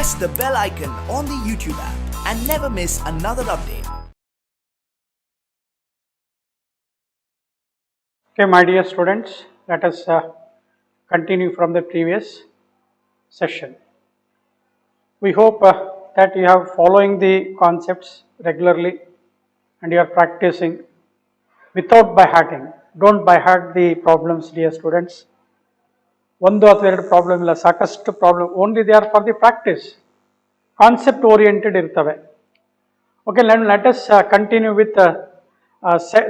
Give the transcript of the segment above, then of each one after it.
press the bell icon on the YouTube app and never miss another update. Okay, my dear students, let us continue from the previous session. We hope that you have following the concepts regularly and you are practicing without by hearting. Don't by heart the problems, dear students. ಒಂದು ಅಥವಾ ಎರಡು problem ಇಲ್ಲ, ಸಾಕಷ್ಟು problem. Only they are for the practice. Concept oriented ಇರ್ತವೆ. Okay, let us continue with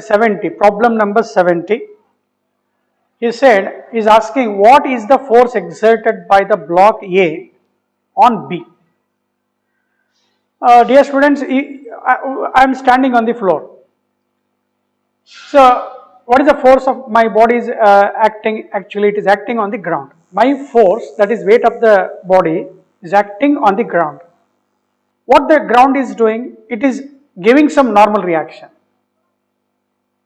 70, problem number 70. He said, is asking what is the force exerted by the block A on B. Dear students, I am standing on the floor. So, what is the force of my body is acting? Actually, it is acting on the ground. My force, that is weight of the body, is acting on the ground. What the ground is doing, it is giving some normal reaction.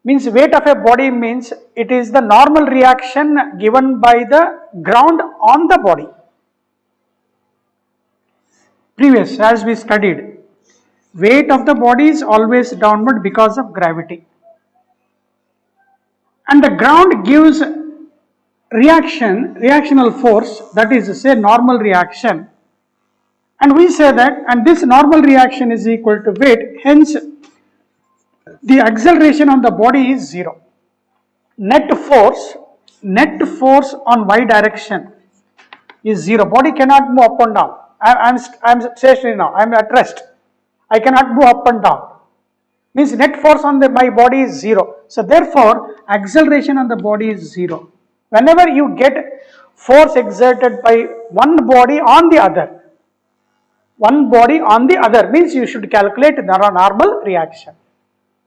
Means weight of a body means it is the normal reaction given by the ground on the body. Previous, as we studied, weight of the body is always downward because of gravity. And the ground gives reactional force, that is say normal reaction. And we say that, and this normal reaction is equal to weight, hence the acceleration on the body is 0. Net force on y direction is 0. Body cannot move up and down. I am stationary now. I am at rest. I cannot move up and down. Means net force on my body is 0. So therefore, acceleration on the body is 0. Whenever you get force exerted by one body on the other means you should calculate the normal reaction.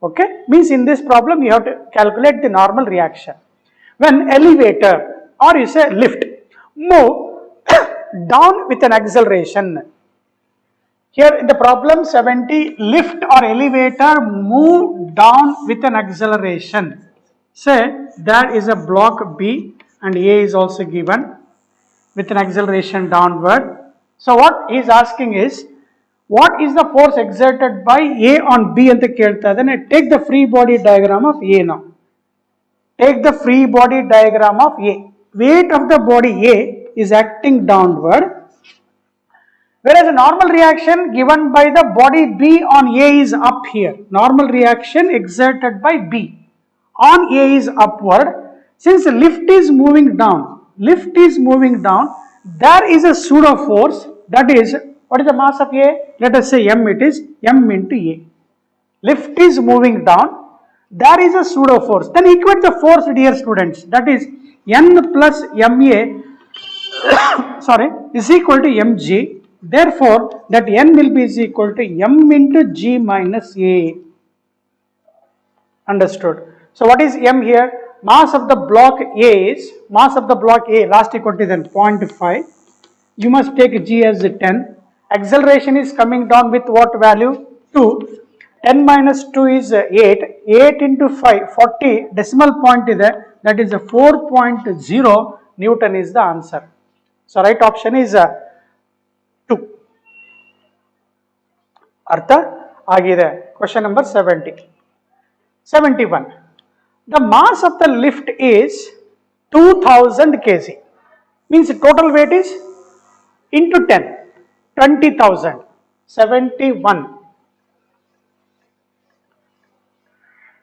Okay, means in this problem you have to calculate the normal reaction. When elevator or you say lift move down with an acceleration. Here in the problem 70, lift or elevator move down with an acceleration. Say that is a block B and A is also given with an acceleration downward. So what he is asking is, what is the force exerted by A on B anta kelta idane. Take the free body diagram of A now. Take the free body diagram of A. Weight of the body A is acting downward, whereas a normal reaction given by the body B on A is up here. Normal reaction exerted by B on A is upward. Since lift is moving down, there is a pseudo force, that is, what is the mass of A? Let us say M, it is M into A. Lift is moving down, there is a pseudo force. Then equate the force, dear students, that is N plus MA is equal to mg. Therefore, that N will be is equal to M into G minus A. Understood? So, what is M here? Mass of the block A is, last equal to then 0.5. You must take G as 10. Acceleration is coming down with what value? 2. 10 minus 2 is 8. 8 into 5, 40. Decimal point is there. That is a 4.0 Newton is the answer. So, right option is 2. Artha agide. Question number 70. 71. The mass of the lift is 2000 kg. Means total weight is into 10. 20,000. 71.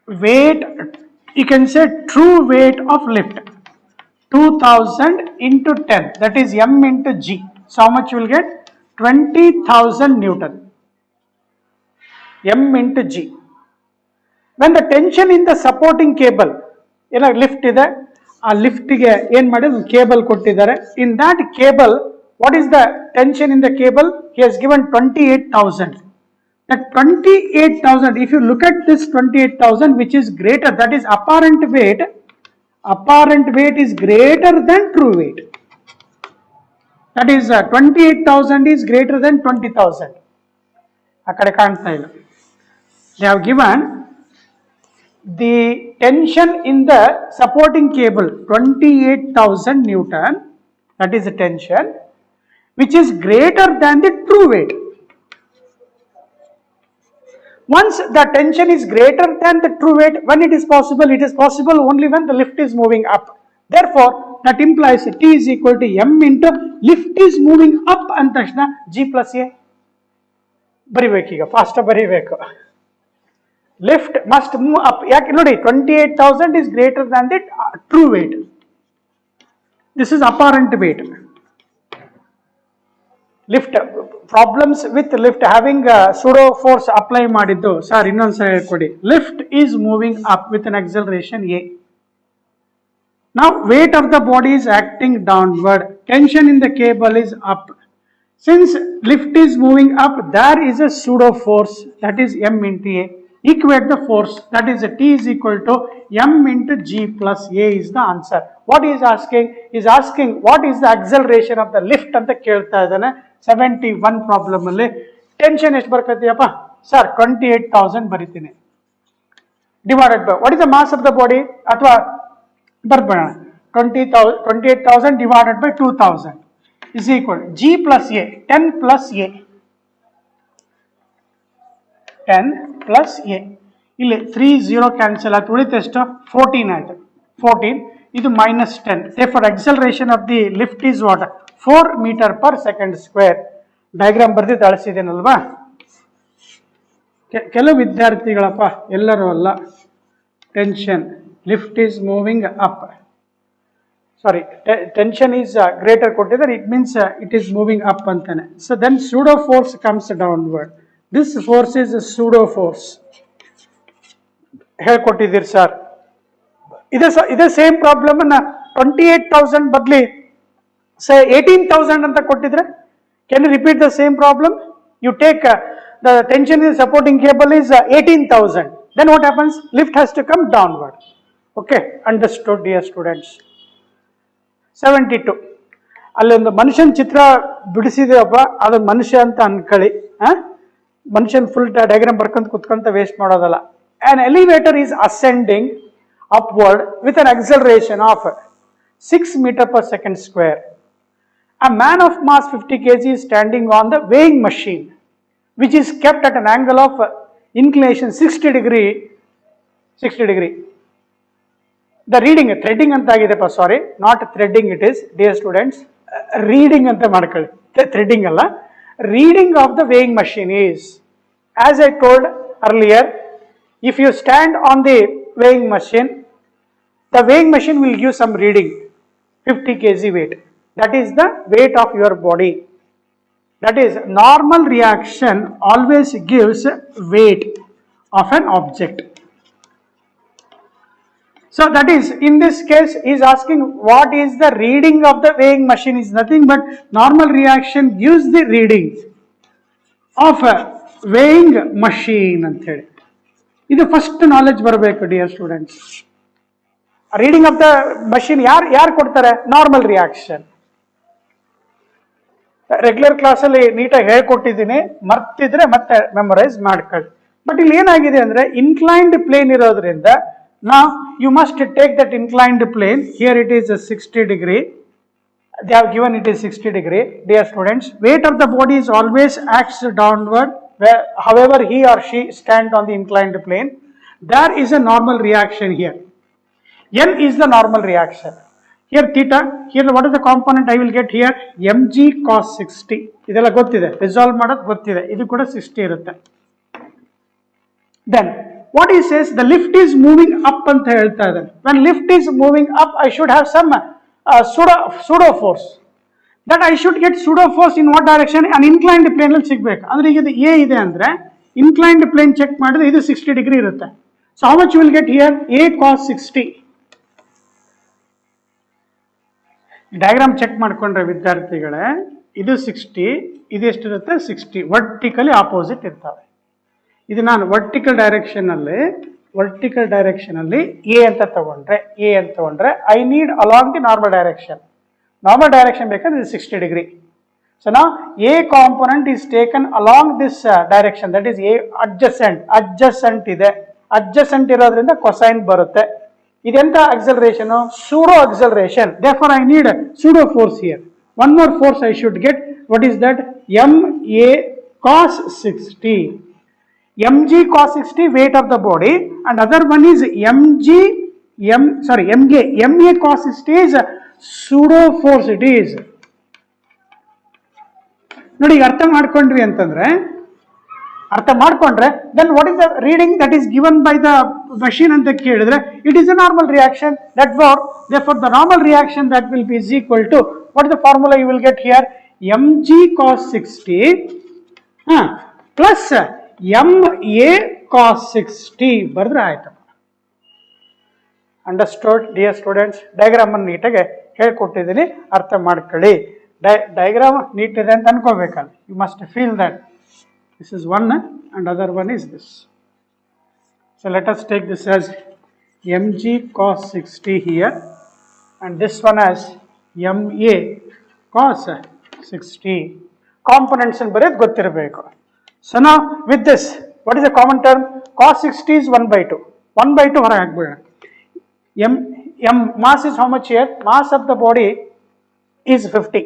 Weight, you can say true weight of lift. 2000 into 10. That is M into G. So how much you will get? 20,000 Newton. M into G. When the tension in the supporting cable, lift ಇದೆ, ಆ ಲಿಫ್ಟಿಗೆ ಏನು ಮಾಡಿದ್ರು cable ಕೊಟ್ಟಿದ್ದಾರೆ. In that cable, what is the tension in the cable? He has given 28,000. That 28,000, if you look at this 28,000 which is greater, that is apparent weight is greater than true weight. That is 28,000 is greater than 20,000. Akkade kaanta illa. They have given the tension in the supporting cable 28,000 Newton, that is the tension, which is greater than the true weight. Once the tension is greater than the true weight, when it is possible only when the lift is moving up. Therefore, that implies T is equal to M into lift is moving up and tashna G plus A. ಬರಿಬೇಕೀಗ fast ಬರಿಬೇಕು. Lift must move up. ಯಾಕೆ ನೋಡಿ 28,000 is greater than the true weight. This is apparent weight. Lift problems with lift having pseudo force apply ಮಾಡಿದ್ದು sir ಇನ್ನೊಂದ್ಸರಿ ಹೇಳ್ಕೊಡಿ. Lift is moving up with an acceleration A. Now weight of the body is acting downward. Tension in the cable is up. Since lift is moving up, there is a pseudo force, that is M into A. Equate the force, that is T is equal to M into G plus A is the answer. What he is asking? He is asking what is the acceleration of the lift ಅಂತ ಕೇಳ್ತಾ ಇದ್ದಾನೆ. 71 problem ಅಲ್ಲಿ tension ಎಷ್ಟು ಬರ್ಕತ್ತೀಯಪ್ಪ sir 28,000 ಬರಿತೀನಿ. Divided by what is the mass of the body ಅಥವಾ ಬರ್ಬೇಡ 28,000 divided by 2,000 is equal G plus A 10 plus A 10 plus A. ಇಲ್ಲಿ 3 0 cancel ಆಯ್ತು, ಉಳಿತು ಎಷ್ಟು 14 ಆಯ್ತು. 14 ಇದು minus 10. therefore acceleration of the lift is what 4 meter per second square. Diagram ಬರ್ದಿ ಅಳಿಸಿದ್ದೇನಲ್ವಾ. ಕೆಲವು ವಿದ್ಯಾರ್ಥಿಗಳಪ್ಪ ಎಲ್ಲರೂ ಅಲ್ಲ. Tension lift is moving up, sorry tension is greater ಕೊಟ್ಟಿದ್ದಾರೆ, it means it is moving up ಅಂತಾನೆ. so then pseudo force comes downward. this force is a pseudo force ಹೇಳ್ಕೊಟ್ಟಿದ್ದೀರಿ sir. ಇದೇ same problem ಅನ್ನ 28,000 ಬದಲಿ 18,000 ಅಂತ ಕೊಟ್ಟಿದ್ರೆ can you repeat the same problem? you take the tension in the supporting cable is 18,000, then what happens? lift has to come downward. okay, understood dear students. 72 ಅಲ್ಲೊಂದು ಮನುಷ್ಯನ ಚಿತ್ರ ಬಿಡಿಸಿದೇವಪ್ಪ, ಅದು ಮನುಷ್ಯ ಅಂತ ಅನ್ಕೊಳ್ಳಿ. ಮನುಷ್ಯನ ಫುಲ್ ಡಯಾಗ್ರಾಮ್ ಬರ್ಕೊಂತ ಕುತ್ಕೊಂತ ವೇಸ್ಟ್ ಮಾಡೋದಲ್ಲ. an elevator is ascending upward with an acceleration of 6 meter per second square. a man of mass 50 kg is standing on the weighing machine which is kept at an angle of inclination 60 degree. the reading threading ಅಂತ ಆಗಿದೆಪ್ಪ, sorry not threading, it is dear students reading ಅಂತ ಮಾಡ್ಕೊಳ್ಳಿ, threading ಅಲ್ಲ. reading of the weighing machine is, as I told earlier, if you stand on the weighing machine, the weighing machine will give some reading 50 kg weight. that is the weight of your body. that is normal reaction always gives weight of an object. so that is, in this case he is asking what is the reading of the weighing machine is nothing but normal reaction gives the reading of a weighing machine ಅಂತ ಹೇಳಿ. ಇದು first knowledge ಬರಬೇಕು dear students. Reading of the machine ಯಾರು ಕೊಡ್ತಾರೆ? Normal reaction. Regular ಕ್ಲಾಸಲ್ಲಿ ನೀಟಾಗಿ ಹೇಳ್ಕೊಟ್ಟಿದ್ದೀನಿ, ಮರ್ತಿದ್ರೆ ಮತ್ತೆ memorise ಮಾಡ್ಕೊಳ್ಳಿ. ಬಟ್ ಇಲ್ಲಿ ಏನಾಗಿದೆ ಅಂದ್ರೆ ಇನ್ಕ್ಲೈನ್ಡ್ ಪ್ಲೇನ್ ಇರೋದ್ರಿಂದ now you must take that inclined plane. here it is a 60 degree, they have given it is 60 degree. dear students, weight of the body is always acts downward however he or she stand on the inclined plane. there is a normal reaction here. n is the normal reaction. here theta, here what is the component I will get here? mg cos 60. ಇದೆಲ್ಲ ಗೊತ್ತಿದೆ, resolve ಮಾಡೋದು ಗೊತ್ತಿದೆ, ಇದು ಕೂಡ 60 ಇರುತ್ತೆ. then what he says, the lift is moving up ಅಂತ ಹೇಳ್ತಾ ಇದ್ದಾನೆ. when lift is moving up I should have some pseudo force. that I should get pseudo force in what direction? an inclined plane ಅಲ್ಲಿ ಸಿಗಬೇಕು. ಅಂದ್ರೆ ಈಗ ಇದು A ಇದೆ ಅಂದ್ರೆ inclined plane ಚೆಕ್ ಮಾಡಿದ್ರೆ ಇದು 60 ಡಿಗ್ರಿ ಇರುತ್ತೆ. so how much you will get here? A cos 60. Diagram check ಮಾಡ್ಕೊಂಡ್ರೆ ವಿದ್ಯಾರ್ಥಿಗಳೇ, ಇದು 60, ಇದು ಎಷ್ಟಿರುತ್ತೆ 60, ವರ್ಟಿಕಲಿ ಆಪೋಸಿಟ್ ಇರ್ತವೆ. ಇದು ನಾನು ವರ್ಟಿಕಲ್ ಡೈರೆಕ್ಷನ್ ಅಲ್ಲಿ ಎ ಅಂತ ತಗೊಂಡ್ರೆ I need along the normal direction ಬೇಕಾದ್ರೆ ಇದು 60 ಡಿಗ್ರಿ. ಸೊ ನಾ A component is taken along this direction, that is A adjacent ಇದೆ. ಅಡ್ಜಸೆಂಟ್ ಇರೋದ್ರಿಂದ ಕೊಸೈನ್ ಬರುತ್ತೆ. ಇದೆಂತ acceleration? pseudo acceleration. therefore I need a pseudo force here. one more force I should get, what is that? MA cos 60. mg cos 60 weight of the body, and other one is MA cos 60 is pseudo force it is. ನೋಡಿ ಈಗ ಅರ್ಥ ಮಾಡ್ಕೊಂಡ್ರಿ ಅಂತಂದ್ರೆ, ಅರ್ಥ ಮಾಡ್ಕೊಂಡ್ರೆ then what is the reading that is given by the machine ಅಂತ ಕೇಳಿದ್ರೆ it is a normal reaction. Therefore the normal reaction that will be is equal to, what is the formula you will get here? mg cos 60 plus MA cos 60 ಬರೆದ್ರೆ ಆಯ್ತು. Understood dear students? Diagram ಅನ್ನು ನೀಟಾಗಿ ಹೇಳ್ಕೊಟ್ಟಿದ್ದೀನಿ, ಅರ್ಥ ಮಾಡ್ಕೊಳ್ಳಿ. Diagram neat ಇದೆ ಅಂತ ಅನ್ಕೋಬೇಕಲ್ಲ, you must feel that this is one and other one is this. So let us take this as mg cos 60 here, and this one as MA cos 60. Components in ಬರೆಯೋದು ಗೊತ್ತಿರಬೇಕು. So now with this, what is the common term? Cos 60 is 1/2. 1/2 ಹೊರಗೆ ಹಾಕ್ಬೇಡ. M mass is how much here? Mass of the body is 50.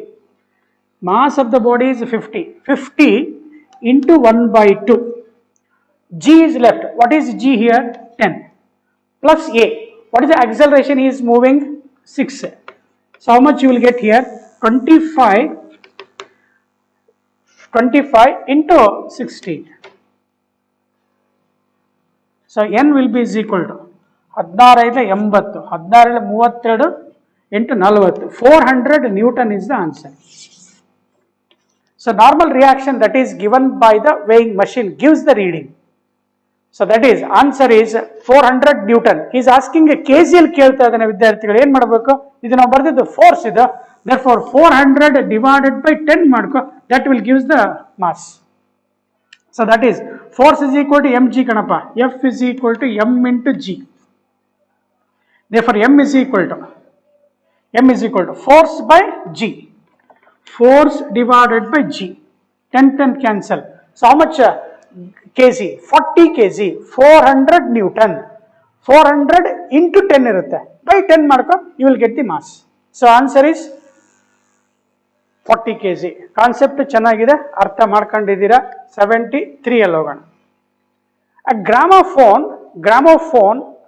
Mass of the body is 50. 50 into 1/2. G is left. What is G here? 10. Plus A. What is the acceleration? He is moving 6. So how much you will get here? 25 into 60. So N will be is equal to 16 80, 16 32 into 40. 400 Newton is the answer. So normal reaction that is given by the weighing machine gives the reading. So that is, answer is 400 Newton. He is asking a KCL ಕೇಳ್ತಾ ಇದ್ದಾನೆ ವಿದ್ಯಾರ್ಥಿಗಳು. ಏನು ಮಾಡಬೇಕು? ಇದು ನಾವು ಬರೆದಿದ್ದು force ಇದೆ. Therefore 400 divided by 10 ಮಾಡ್ಕೋ, that will gives the mass. So that is, force is equal to mg ಕಣಪ್ಪ. F is equal to m into g. Therefore m is equal to force by g. Force divided by g. 10 cancel. So how much kg? 40 kg. 400 Newton. 400 into 10 irutte. By 10 ಮಾಡ್ಕೋ, you will get the mass. So answer is 40 kg. Concept ಚೆನ್ನಾಗಿದೆ, ಅರ್ಥ ಮಾಡ್ಕೊಂಡಿದ್ದೀರಾ? 73 ಅಲ್ಲಿ ಹೋಗೋಣ. Gramophone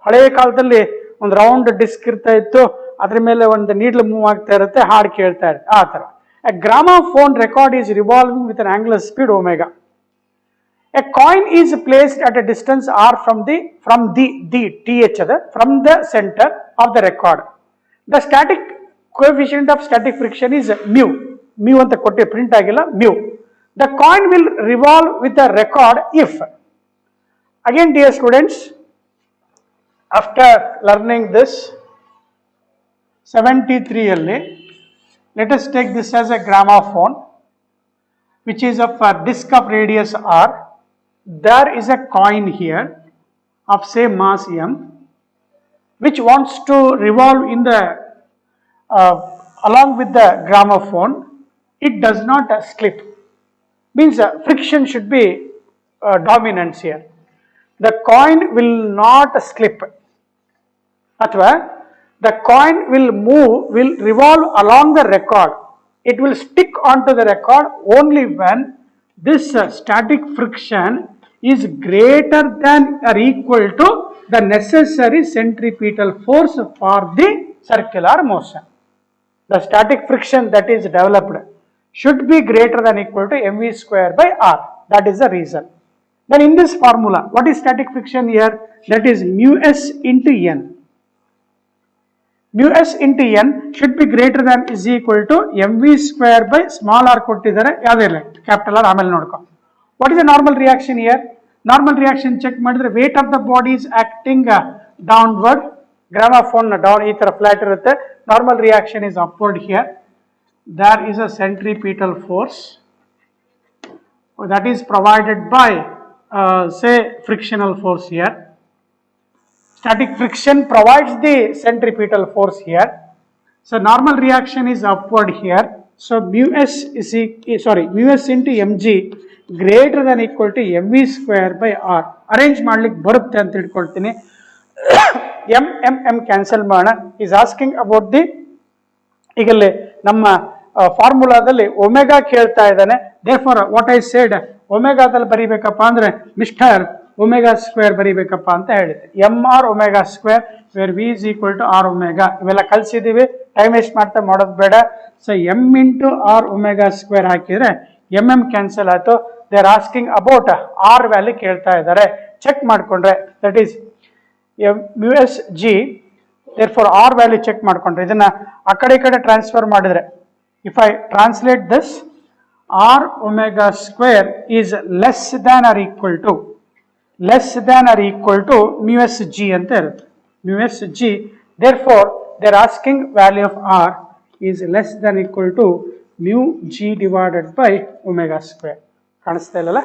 ಹಳೆಯ ಕಾಲದಲ್ಲಿ ಒಂದು round disc ಇರ್ತಾ ಇತ್ತು, ಅದ್ರ ಮೇಲೆ ಒಂದು ನೀಡ್ಲು ಮೂವ್ ಆಗ್ತಾ ಇರುತ್ತೆ, ಹಾಡು ಕೇಳ್ತಾ ಇರುತ್ತೆ, ಆ ತರ. A gramophone record is revolving with an angular speed omega. A coin is placed at a distance r from the center of the record. The static coefficient of static friction is mu. Mu anta kotte print agilla, mu. The coin will revolve with the record if. Again dear students, after learning this 73 alli, let us take this as a gramophone which is of a disc of radius r. There is a coin here of say mass m which wants to revolve in the along with the gramophone. It does not slip, means friction should be dominance here. The coin will not slip, athwa the coin will revolve along the record. It will stick onto the record only when this static friction is greater than or equal to the necessary centripetal force for the circular motion. The static friction that is developed should be greater than equal to mv square by r. That is the reason. Then in this formula, what is static friction here? That is mu s into n. Mu s into n should be greater than is equal to mv square by small r ಕೊಟ್ಟಿದ್ದಾರೆ, ಯಾವುದಿಲ್ಲ capital R, ಆಮೇಲೆ ನೋಡ್ಕೊ. What is the normal reaction here? Normal reaction check ಮಾಡಿದ್ರೆ weight of the body is acting downward. Gramophone down ಈ ತರ flat ಇರುತ್ತೆ. Normal reaction is upward here. There is a centripetal force that is provided by say frictional force here. Static friction provides the centripetal force here. So normal reaction is upward here. So mu s into mg greater than equal to mv square by r. Arrange ಮಾಡ್ಲಿಕ್ಕೆ ಬರುತ್ತೆ ಅಂತ ಇಟ್ಕೊಳ್ತೀನಿ. m cancel ಮಾಡೋಣ. Is asking about the, ಈಗಲೇ ನಮ್ಮ ಫಾರ್ಮುಲಾದಲ್ಲಿ omega ಕೇಳ್ತಾ ಇದ್ದಾನೆ. ದೇರ್ಫಾರ್ ವಾಟ್ ಐ ಸೇಡ್, ಒಮೆಗಾದಲ್ಲಿ ಬರೀಬೇಕಪ್ಪ ಅಂದ್ರೆ ಮಿಸ್ಟರ್ ಒಮೆಗಾ ಸ್ಕ್ವೇರ್ ಬರೀಬೇಕಪ್ಪ ಅಂತ ಹೇಳಿದೆ. M R omega square where V is equal to R omega. ಇವೆಲ್ಲ ಕಲ್ಸಿದೀವಿ, ಟೈಮ್ ವೇಸ್ಟ್ ಮಾಡ್ತಾ ಮಾಡೋದು ಬೇಡ. So M into R omega square ಹಾಕಿದ್ರೆ ಎಂ ಎಂ ಕ್ಯಾನ್ಸಲ್ ಆಯ್ತು. They are asking about R value ಕೇಳ್ತಾ ಇದ್ದಾರೆ. ಚೆಕ್ ಮಾಡ್ಕೊಂಡ್ರೆ that is mu S G. therefore R value check ಮಾಡ್ಕೊಂಡ್ರೆ ಇದನ್ನ ಆ ಕಡೆ ಈ ಕಡೆ ಟ್ರಾನ್ಸ್ಫರ್ ಮಾಡಿದ್ರೆ, if I translate this, R omega square is less than R equal to mu S G ಅಂತ ಇರುತ್ತೆ. Mu S G, therefore they are asking value of r is less than equal to mu g divided by omega square. ಕಾಣಿಸ್ತಾ ಇಲ್ಲಲ್ಲ?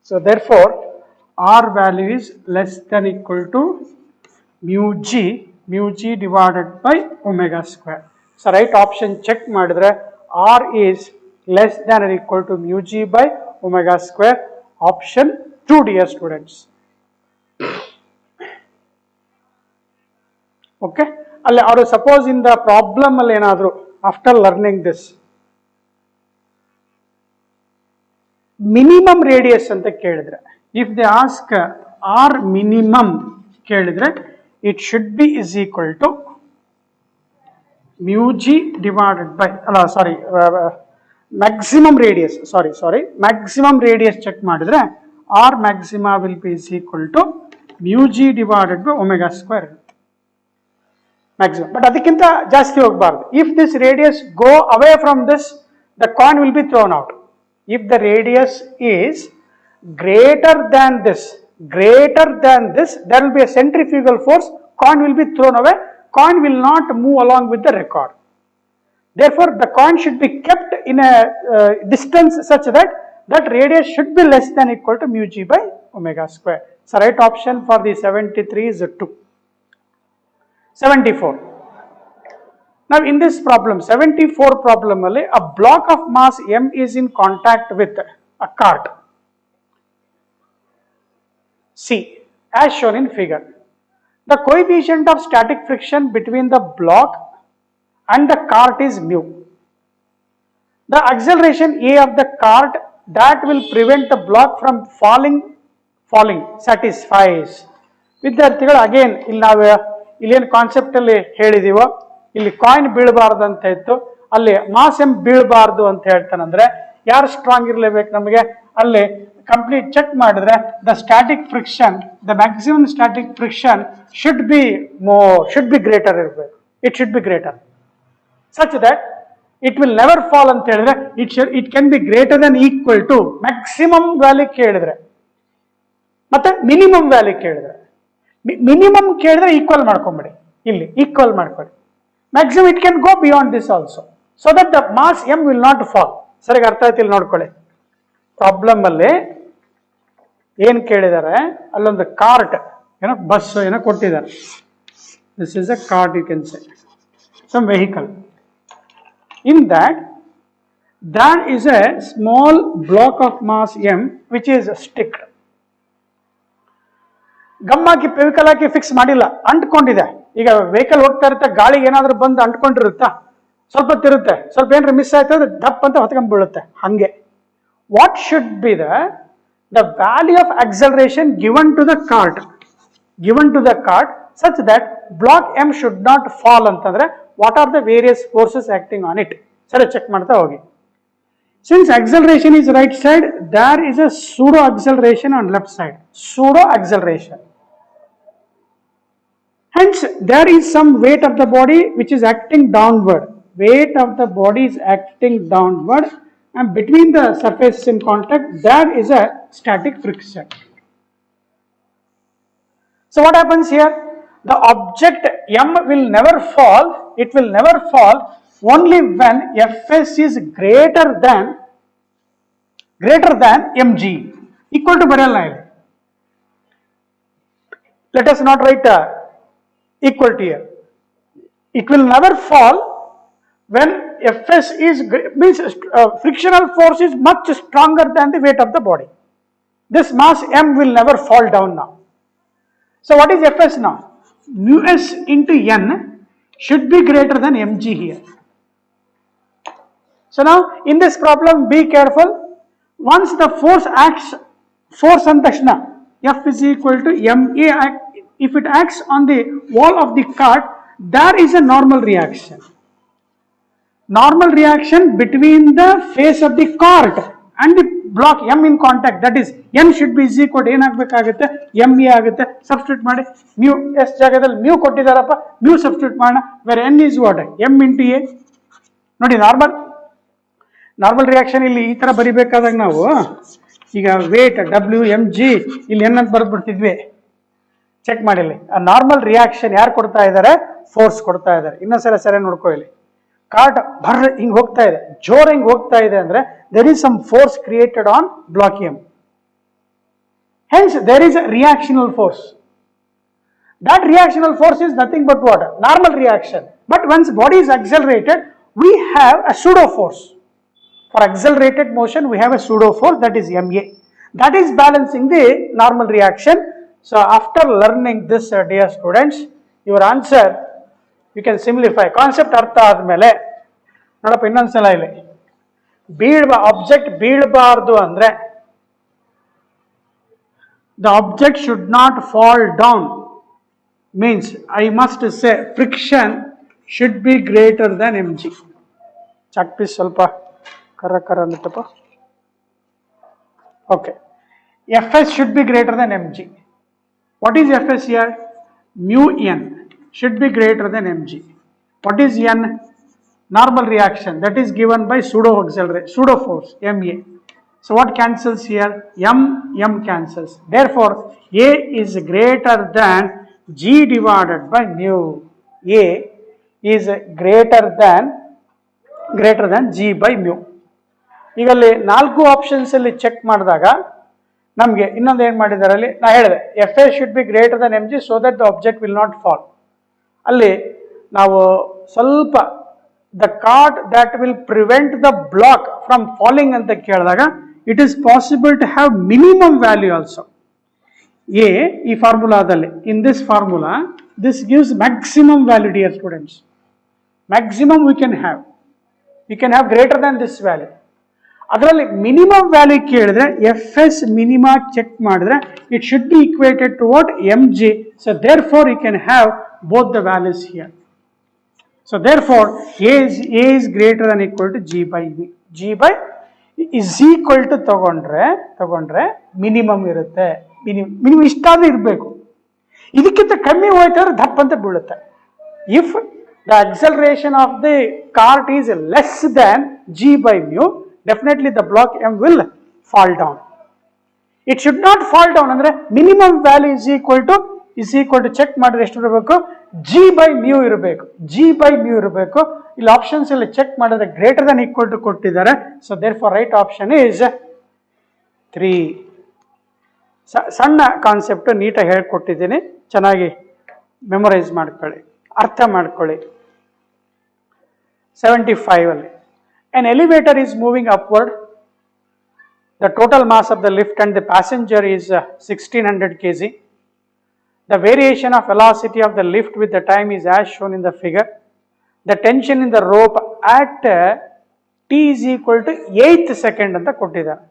So therefore r value is less than equal to mu g divided by omega square. So right option check ಮಾಡಿದ್ರೆ r is less than or equal to mu g by omega square. Option 2, dear students. Okay, ಅಲ್ಲಿ ಅವರು suppose in the problem ಅಲ್ಲಿ ಏನಾದ್ರು after learning this minimum radius ಅಂತ ಕೇಳಿದ್ರೆ, if they ask or minimum ಕೇಳಿದ್ರೆ it should be is equal to mu g divided by maximum radius, maximum radius check ಮಾಡಿದ್ರೆ r maxima will be is equal to mu g divided by omega square maximum. But ಅದಕ್ಕಿಂತ ಜಾಸ್ತಿ ಹೋಗಬಾರ್ದು. If this radius go away from this, the coin will be thrown out. If the radius is greater than this, there will be a centrifugal force, coin will be thrown away, coin will not move along with the record. Therefore the coin should be kept in a distance such that that radius should be less than equal to mu g by omega square. So right option for the 73 is 2. 74. Now in this problem, 74 problem alli, a block of mass m is in contact with a cart C as shown in figure. The coefficient of static friction between the block and the cart is mu. The acceleration a of the cart that will prevent the block from falling satisfies. ವಿದ್ಯಾರ್ಥಿಗಳು again ಇಲ್ಲೇನು concept ಅಲ್ಲಿ ಹೇಳಿದೀವೋ, ಇಲ್ಲಿ coin ಬೀಳಬಾರ್ದು ಅಂತ ಇತ್ತು, ಅಲ್ಲಿ mass M ಬೀಳಬಾರ್ದು ಅಂತ ಹೇಳ್ತಾನಂದ್ರೆ ಯಾರು strong ಇರಲೇಬೇಕು ನಮಗೆ? ಅಲ್ಲಿ ಕಂಪ್ಲೀಟ್ ಚೆಕ್ ಮಾಡಿದ್ರೆ the static friction, the maximum static friction should be greater ಇರಬೇಕು. It should be greater such that it will never fall ಅಂತ ಹೇಳಿದ್ರೆ it can be greater than equal to maximum value ಕೇಳಿದ್ರೆ ಮತ್ತೆ minimum value ಕೇಳಿದ್ರೆ, minimum ಕೇಳಿದ್ರೆ equal ಮಾಡ್ಕೊಂಬಿಡಿ, ಇಲ್ಲಿ equal ಮಾಡ್ಕೊಳ್ಳಿ. Maximum it can go beyond this also, so that the mass M will not fall. ಸರಿಯಾಗಿ ಅರ್ಥ ಆಯ್ತು? ಇಲ್ಲಿ ನೋಡ್ಕೊಳ್ಳಿ, ಪ್ರಾಬ್ಲಮ್ ಅಲ್ಲಿ ಏನ್ ಕೇಳಿದ್ದಾರೆ, ಅಲ್ಲೊಂದು ಕಾರ್ಟ್ ಏನೋ ಬಸ್ ಏನೋ ಕೊಟ್ಟಿದ್ದಾರೆ. This is a cart, you can say some vehicle. In that there is a small block of mass m which is sticked. ಗಮ್ಮಾಕಿ ಫೆವಿಕಲ್ ಹಾಕಿ ಫಿಕ್ಸ್ ಮಾಡಿಲ್ಲ, ಅಂಟ್ಕೊಂಡಿದೆ. ಈಗ ವೆಹಿಕಲ್ ಹೋಗ್ತಾ ಇರುತ್ತೆ, ಗಾಳಿಗೆ ಏನಾದ್ರೂ ಬಂದು ಅಂಟ್ಕೊಂಡಿರುತ್ತಾ? ಸ್ವಲ್ಪ ಹೊತ್ತಿರುತ್ತೆ, ಸ್ವಲ್ಪ ಏನಾದ್ರು ಮಿಸ್ ಆಯ್ತು ಅಂದ್ರೆ ದಪ್ಪ ಅಂತ ಹೊತ್ಕೊಂಡ್ ಬೀಳುತ್ತೆ. ಹಂಗೆ what should be the value of acceleration given to the cart such that block m should not fall ಅಂತಂದ್ರೆ what are the various forces acting on it? ಸರಿ, ಚೆಕ್ ಮಾಡ್ತಾ ಹೋಗಿ. Since acceleration is right side, there is a pseudo acceleration on left side. Pseudo acceleration. Hence, there is some weight of the body which is acting downward. Weight of the body is acting downward, and between the surfaces in contact, there is a static friction. So what happens here? The object m will never fall. It will never fall only when Fs is greater than mg, equal to ಬರೆಯಲ್ಲ ಇಲ್ಲಿ. Let us not write equal to here. It will never fall when Fs is means frictional force is much stronger than the weight of the body. This mass m will never fall down now. So what is Fs now? mu s into n should be greater than mg here. So now in this problem, be careful. Once the force acts, force on Takshana, F is equal to ma. If it acts on the wall of the cart, there is a normal reaction. Normal reaction between the face of the cart and the block m in contact. That is, n should be is equal to ಏನಾಗಬೇಕಾಗುತ್ತೆ ma ಆಗುತ್ತೆ. Substitute ಮಾಡಿ mu s ಜಾಗದಲ್ಲಿ mu ಕೊಟ್ಟಿದ್ದಾರಪ್ಪ, mu substitute ಮಾಡೋಣ. where n is what, m into a. ನೋಡಿ normal reaction ಇಲ್ಲಿ ಈ ತರ ಬರಿಬೇಕಾದಾಗ ನಾವು ಈಗ ವೇಟ್ w mg ಇಲ್ಲಿ n ಅಂತ ಬರೆದ್ಬಿಡ್ತಿದ್ವಿ. ಚೆಕ್ ಮಾಡಿಲ್ಲ, ಆ ನಾರ್ಮಲ್ ರಿಯಾಕ್ಷನ್ ಯಾರು ಕೊಡ್ತಾ ಇದ್ದಾರೆ? ಫೋರ್ಸ್ ಕೊಡ್ತಾ ಇದ್ದಾರೆ. ಇನ್ನೊಂದ್ಸಲ ಸರಿಯಾಗಿ ನೋಡ್ಕೊ. ಇಲ್ಲಿ ಕಾರ್ಟ್ ಬರ್ರ ಹಿಂಗ್ ಹೋಗ್ತಾ ಇದೆ, ಜೋರ್ ಹಿಂಗ್ ಹೋಗ್ತಾ ಇದೆ ಅಂದ್ರೆ there is some force created on block M. Hence there is a reactional force. That reactional force is nothing but what? Normal reaction. But once body is accelerated, we have a pseudo force. For accelerated motion, we have a pseudo force, that is ma. That is balancing the normal reaction. So after learning this, dear students, your answer you can simplify. Concept ಅರ್ಥ ಆದ್ಮೇಲೆ ನೋಡಪ್ಪ, ಇನ್ನೊಂದ್ಸಲ ಇಲ್ಲಿ object ಬೀಳಬಾರ್ದು ಅಂದ್ರೆ the object should not fall down, means I must say friction should be greater than mg. Chalk piece ಸ್ವಲ್ಪ ಕರ ಅನ್ನತ್ತಪ್ಪ. Okay, fs should be greater than mg. What is fs here? Mu n should be greater than mg. What is n? Normal reaction, that is given by pseudo force ma. So what cancels here? M cancels. Therefore a is greater than g divided by mu. A is greater than g by mu. ಈಗ ಅಲ್ಲಿ 4 options ಅಲ್ಲಿ check ಮಾಡಿದಾಗ ನಮಗೆ ಇನ್ನೊಂದು ಏನು ಮಾಡಿದ್ದಾರೆ ಅಲ್ಲಿ, ನಾ ಹೇಳಿದೆ F A should be greater than M G so that the object will not fall. ಅಲ್ಲಿ ನಾವು ಸ್ವಲ್ಪ the cart that will prevent the block from falling ಅಂತ ಕೇಳಿದಾಗ it is possible to have minimum value also. ಎ ಈ ಫಾರ್ಮುಲಾದಲ್ಲಿ, in this formula this gives maximum value dear students. Maximum we can have greater than this value. ಅದರಲ್ಲಿ minimum value ಕೇಳಿದ್ರೆ F S minima check ಮಾಡಿದ್ರೆ it should be equated to what M G. So therefore you can have both the values here. So therefore A is greater than equal to G by V. G by is equal to ತಗೊಂಡ್ರೆ minimum ಇರುತ್ತೆ. Minimum ಇಷ್ಟಾದ್ರೂ ಇರಬೇಕು. ಇದಕ್ಕಿಂತ ಕಮ್ಮಿ ಹೋಯ್ತಾದ್ರೆ ದಪ್ಪ ಅಂತ ಬೀಳುತ್ತೆ. If the acceleration of the cart is less than g by mu, definitely the block M will fall down. It should not fall down ಅಂದ್ರೆ minimum value is equal to check ಮಾಡಿದ್ರೆ ಎಷ್ಟು ಇರಬೇಕು? g by mu ಇರಬೇಕು. ಇಲ್ಲಿ options ಅಲ್ಲಿ check ಮಾಡಿದ್ರೆ greater than equal to ಕೊಟ್ಟಿದ್ದಾರೆ. So therefore right option is 3. ಸಣ್ಣ ಕಾನ್ಸೆಪ್ಟ್ ನೀಟಾಗಿ ಹೇಳ್ಕೊಟ್ಟಿದ್ದೀನಿ, ಚೆನ್ನಾಗಿ ಮೆಮೊರೈಸ್ ಮಾಡ್ಕೊಳ್ಳಿ, ಅರ್ಥ ಮಾಡ್ಕೊಳ್ಳಿ. 75 ಅಲ್ಲಿ an elevator is moving upward. The total mass of the lift and the passenger is 1600 kg. The variation of velocity of the lift with the time is as shown in the figure. The tension in the rope at t is equal to 8th second ಅಂತ ಕೊಟ್ಟಿದ್ದಾರೆ.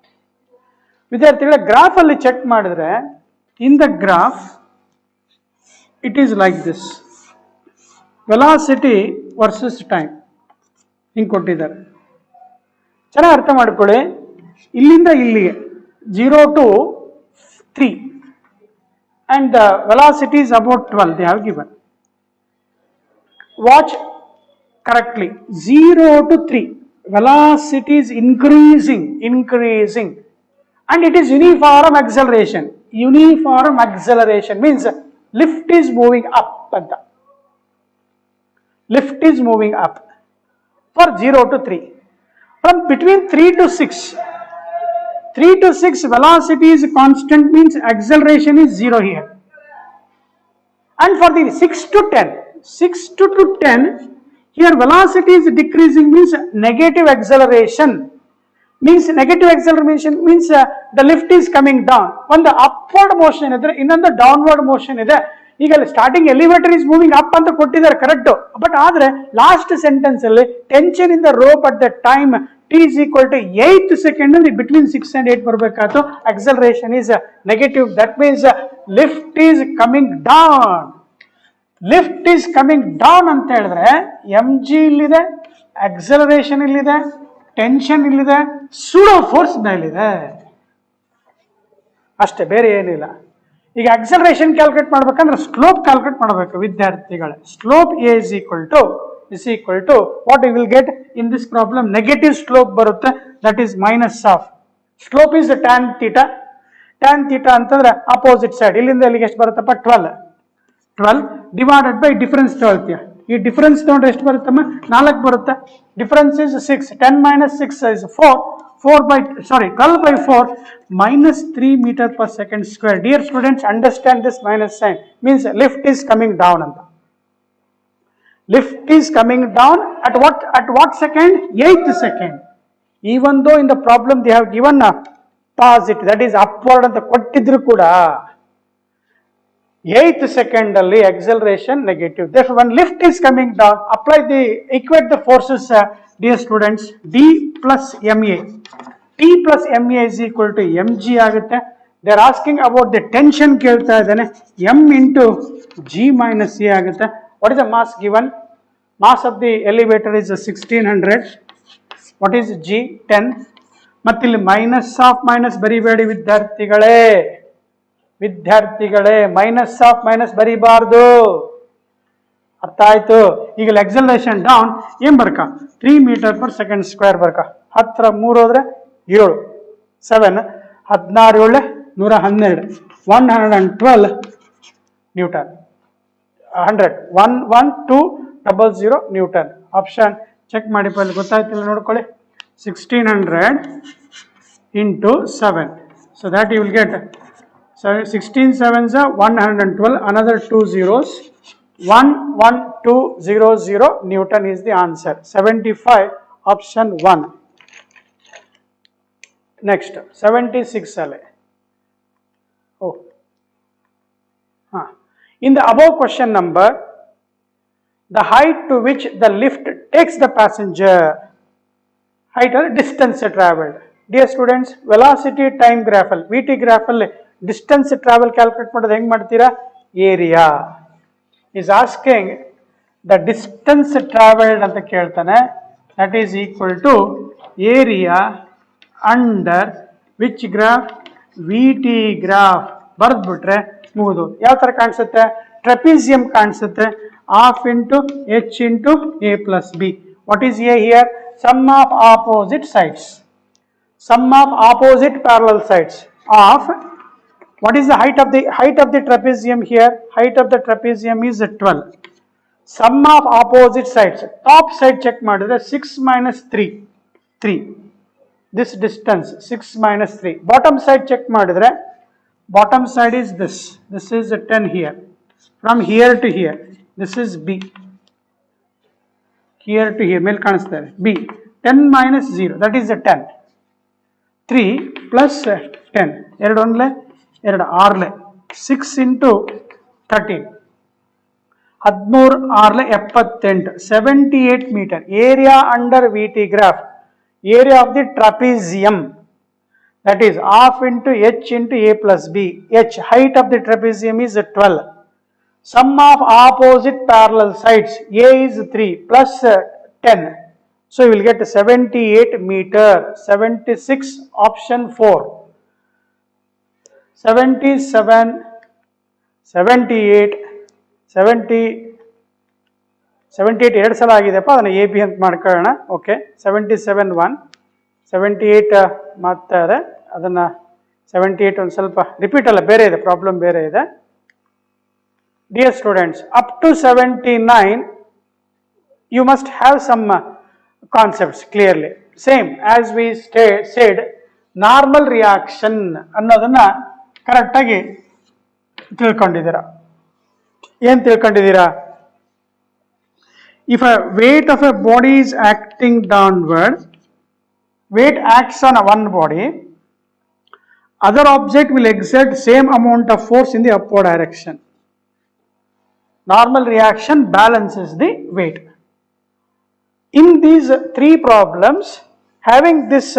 ವಿದ್ಯಾರ್ಥಿಗಳ graph ಅಲ್ಲಿ check ಮಾಡಿದ್ರೆ in the graph it is like this, velocity versus time ಹಿಂಗೆ ಕೊಟ್ಟಿದ್ದಾರೆ. ಚೆನ್ನಾಗಿ ಅರ್ಥ ಮಾಡ್ಕೊಳ್ಳಿ. ಇಲ್ಲಿಂದ ಇಲ್ಲಿಗೆ 0 to 3 and the velocity is about 12 they have given. Watch correctly. 0 to 3 velocity is increasing and it is uniform acceleration. Uniform acceleration means lift is moving up anta. Lift is moving up for 0 to 3. From between 3 to 6 velocity is constant, means acceleration is 0 here. And for the 6 to 10 here velocity is decreasing, means negative acceleration. Means the lift is coming down. One the upward motion idre, ಇನ್ನೊಂದು downward motion ಇದೆ. ಈಗ ಅಲ್ಲಿ starting elevator is moving up ಅಂತ ಕೊಟ್ಟಿದ್ದಾರೆ correct, but ಆದ್ರೆ last sentence ಅಲ್ಲಿ tension in the rope at the time t is equal to 8th second ಅಲ್ಲಿ between 6 and 8 ಬರಬೇಕಾಯ್ತು. acceleration is negative, that means lift is coming down. Lift is coming down ಅಂತ ಹೇಳಿದ್ರೆ mg ಇಲ್ಲಿದೆ, acceleration ಇಲ್ಲಿದೆ, tension ಇಲ್ಲಿದೆ, pseudo force ಮೇಲಿದೆ, ಅಷ್ಟೇ, ಬೇರೆ ಏನಿಲ್ಲ. ಈಗ acceleration ಕ್ಯಾಲ್ಕುಲೇಟ್ ಮಾಡ್ಬೇಕಂದ್ರೆ ಸ್ಲೋಪ್ ಕ್ಯಾಲ್ಕುಲೇಟ್ ಮಾಡಬೇಕು ವಿದ್ಯಾರ್ಥಿಗಳೇ. Slope a is equal to what you will get in this problem, negative slope ಬರುತ್ತೆ, that is minus of slope is tan theta. tan theta ಅಂತಂದ್ರೆ ಅಪೋಸಿಟ್ ಸೈಡ್, ಇಲ್ಲಿಂದ ಇಲ್ಲಿಗೆ ಎಷ್ಟು ಬರುತ್ತಪ್ಪ 12 ಡಿವೈಡೆಡ್ ಬೈ ಡಿಫರೆನ್ಸ್ ತಗೊಳ್ತೀಯ. ಈ difference ನೋಡ್ರೆ ಎಷ್ಟು ಬರುತ್ತಮ್ಮ 4 ಬರುತ್ತೆ. Difference is 6, 10 minus 6 is 12 by 4 minus 3 meter per second square. Dear students, understand this minus sign means lift is coming down ಅಂತ. Lift is coming down at what second? 8th second. Even though in the problem they have given a positive, that is upward ಅಂತ ಕೊಟ್ಟಿದ್ರು ಕೂಡ 8th second ಅಲ್ಲಿ acceleration negative. Therefore, when lift is coming down, equate the forces, dear students. D plus ma, T plus ma is equal to mg ಆಗುತ್ತೆ. They are asking about the tension ಕೇಳ್ತಾ ಇದ್ದಾನೆ, m into g minus a ಆಗುತ್ತೆ. What is the mass given? Mass of the elevator is 1600. What is g? 10. ಮತ್ತೆ ಇಲ್ಲಿ minus ಬರಿಬೇಡಿ ವಿದ್ಯಾರ್ಥಿಗಳೇ, minus of minus ಬರಿಬಾರ್ದು, ಅರ್ಥ ಆಯ್ತು? ಈಗ acceleration ಡೌನ್ ಏನ್ ಬರ್ಕ 3 meter per second square ಬರ್ಕ, 10 3 ಹೋದ್ರೆ 7, 7 16 7 112 ನ್ಯೂಟನ್, 100 11200 ನ್ಯೂಟನ್. ಆಪ್ಷನ್ ಚೆಕ್ ಮಾಡಿ, ಅಲ್ಲಿ ಗೊತ್ತಾಯ್ತಿಲ್ಲ ನೋಡ್ಕೊಳ್ಳಿ. 1600 into 7, so that you will get 16 7s are 112, another 2 zeros, 11200 Newton is the answer. 75, option 1. Next 76 alle. In the above question number, the height to which the lift takes the passenger, height or distance traveled. Dear students, velocity time graph ಅಲ್ಲಿ VT graph ಅಲ್ಲಿ distance travel calculate ಮಾಡೋದು ಹೆಂಗ್ ಮಾಡ್ತೀರಾ? Area is asking the distance travelled ಅಂತ ಕೇಳ್ತಾನೆ, that is equal to area under which graph? VT graph. ಬರೆದ್ಬಿಟ್ರೆ ಮುಗಿದು. ಯಾವ ತರ ಕಾಣಿಸುತ್ತೆ? ಟ್ರೆಪಿಸಿಯಂ ಕಾಣಿಸುತ್ತೆ. Half into h into a plus b. What is a here? Sum of opposite sides, sum of opposite parallel sides of what is the height of the trapezium here? Height of the trapezium is 12. Sum of opposite sides, top side check madidre 6 minus 3, this distance 6 minus 3. Bottom side check madidre, bottom side is this is a 10 here, from here to here this is b, here to here mel ಕಾಣಿಸ್ತಾ ಇದೆ b. 10 minus 0, that is a 10. 3 plus 10, 2 1 2 6 6 into 13, 13 6 78, 78 meter. Area under VT graph, area of the trapezium, that is half into h into a plus b. H, height of the trapezium is 12. Sum of opposite parallel sides, a is 3 plus 10. So you will get 78 meter. 76, option 4. 77, 78, 70, 78 ಎರಡು ಸಲ ಆಗಿದೆಪ್ಪ, ಅದನ್ನು A B ಅಂತ ಮಾಡ್ಕೊಳ್ಳೋಣ. Okay, 77 1, 78 ಮಾಡ್ತಾರೆ, ಅದನ್ನು 78 ಒಂದು ಸ್ವಲ್ಪ repeat ಅಲ್ಲ, ಬೇರೆ ಇದೆ, ಪ್ರಾಬ್ಲಮ್ ಬೇರೆ ಇದೆ. Dear students, up to 79 you must have some concepts clearly. Same as we said, normal reaction ಅನ್ನೋದನ್ನ ಕರೆಕ್ಟ್ ಆಗಿ ತಿಳ್ಕೊಂಡಿದ್ದೀರಾ. ಏನ್ ತಿಳ್ಕೊಂಡಿದ್ದೀರಾ? If a weight of a body is acting downward, weight acts on one body, other object will exert same amount of force in the upward direction. Normal reaction balances the weight. In these three problems, having this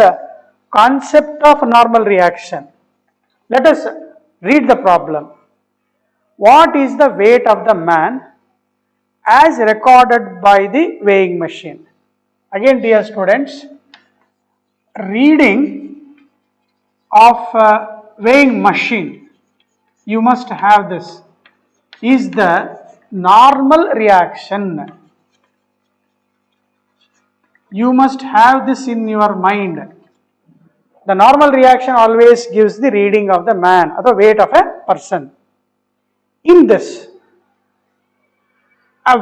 concept of normal reaction, let us read the problem. What is the weight of the man as recorded by the weighing machine? Again, dear students, reading of weighing machine, you must have this, is the normal reaction. You must have this in your mind. The normal reaction always gives the reading of the man or the weight of a person. In this,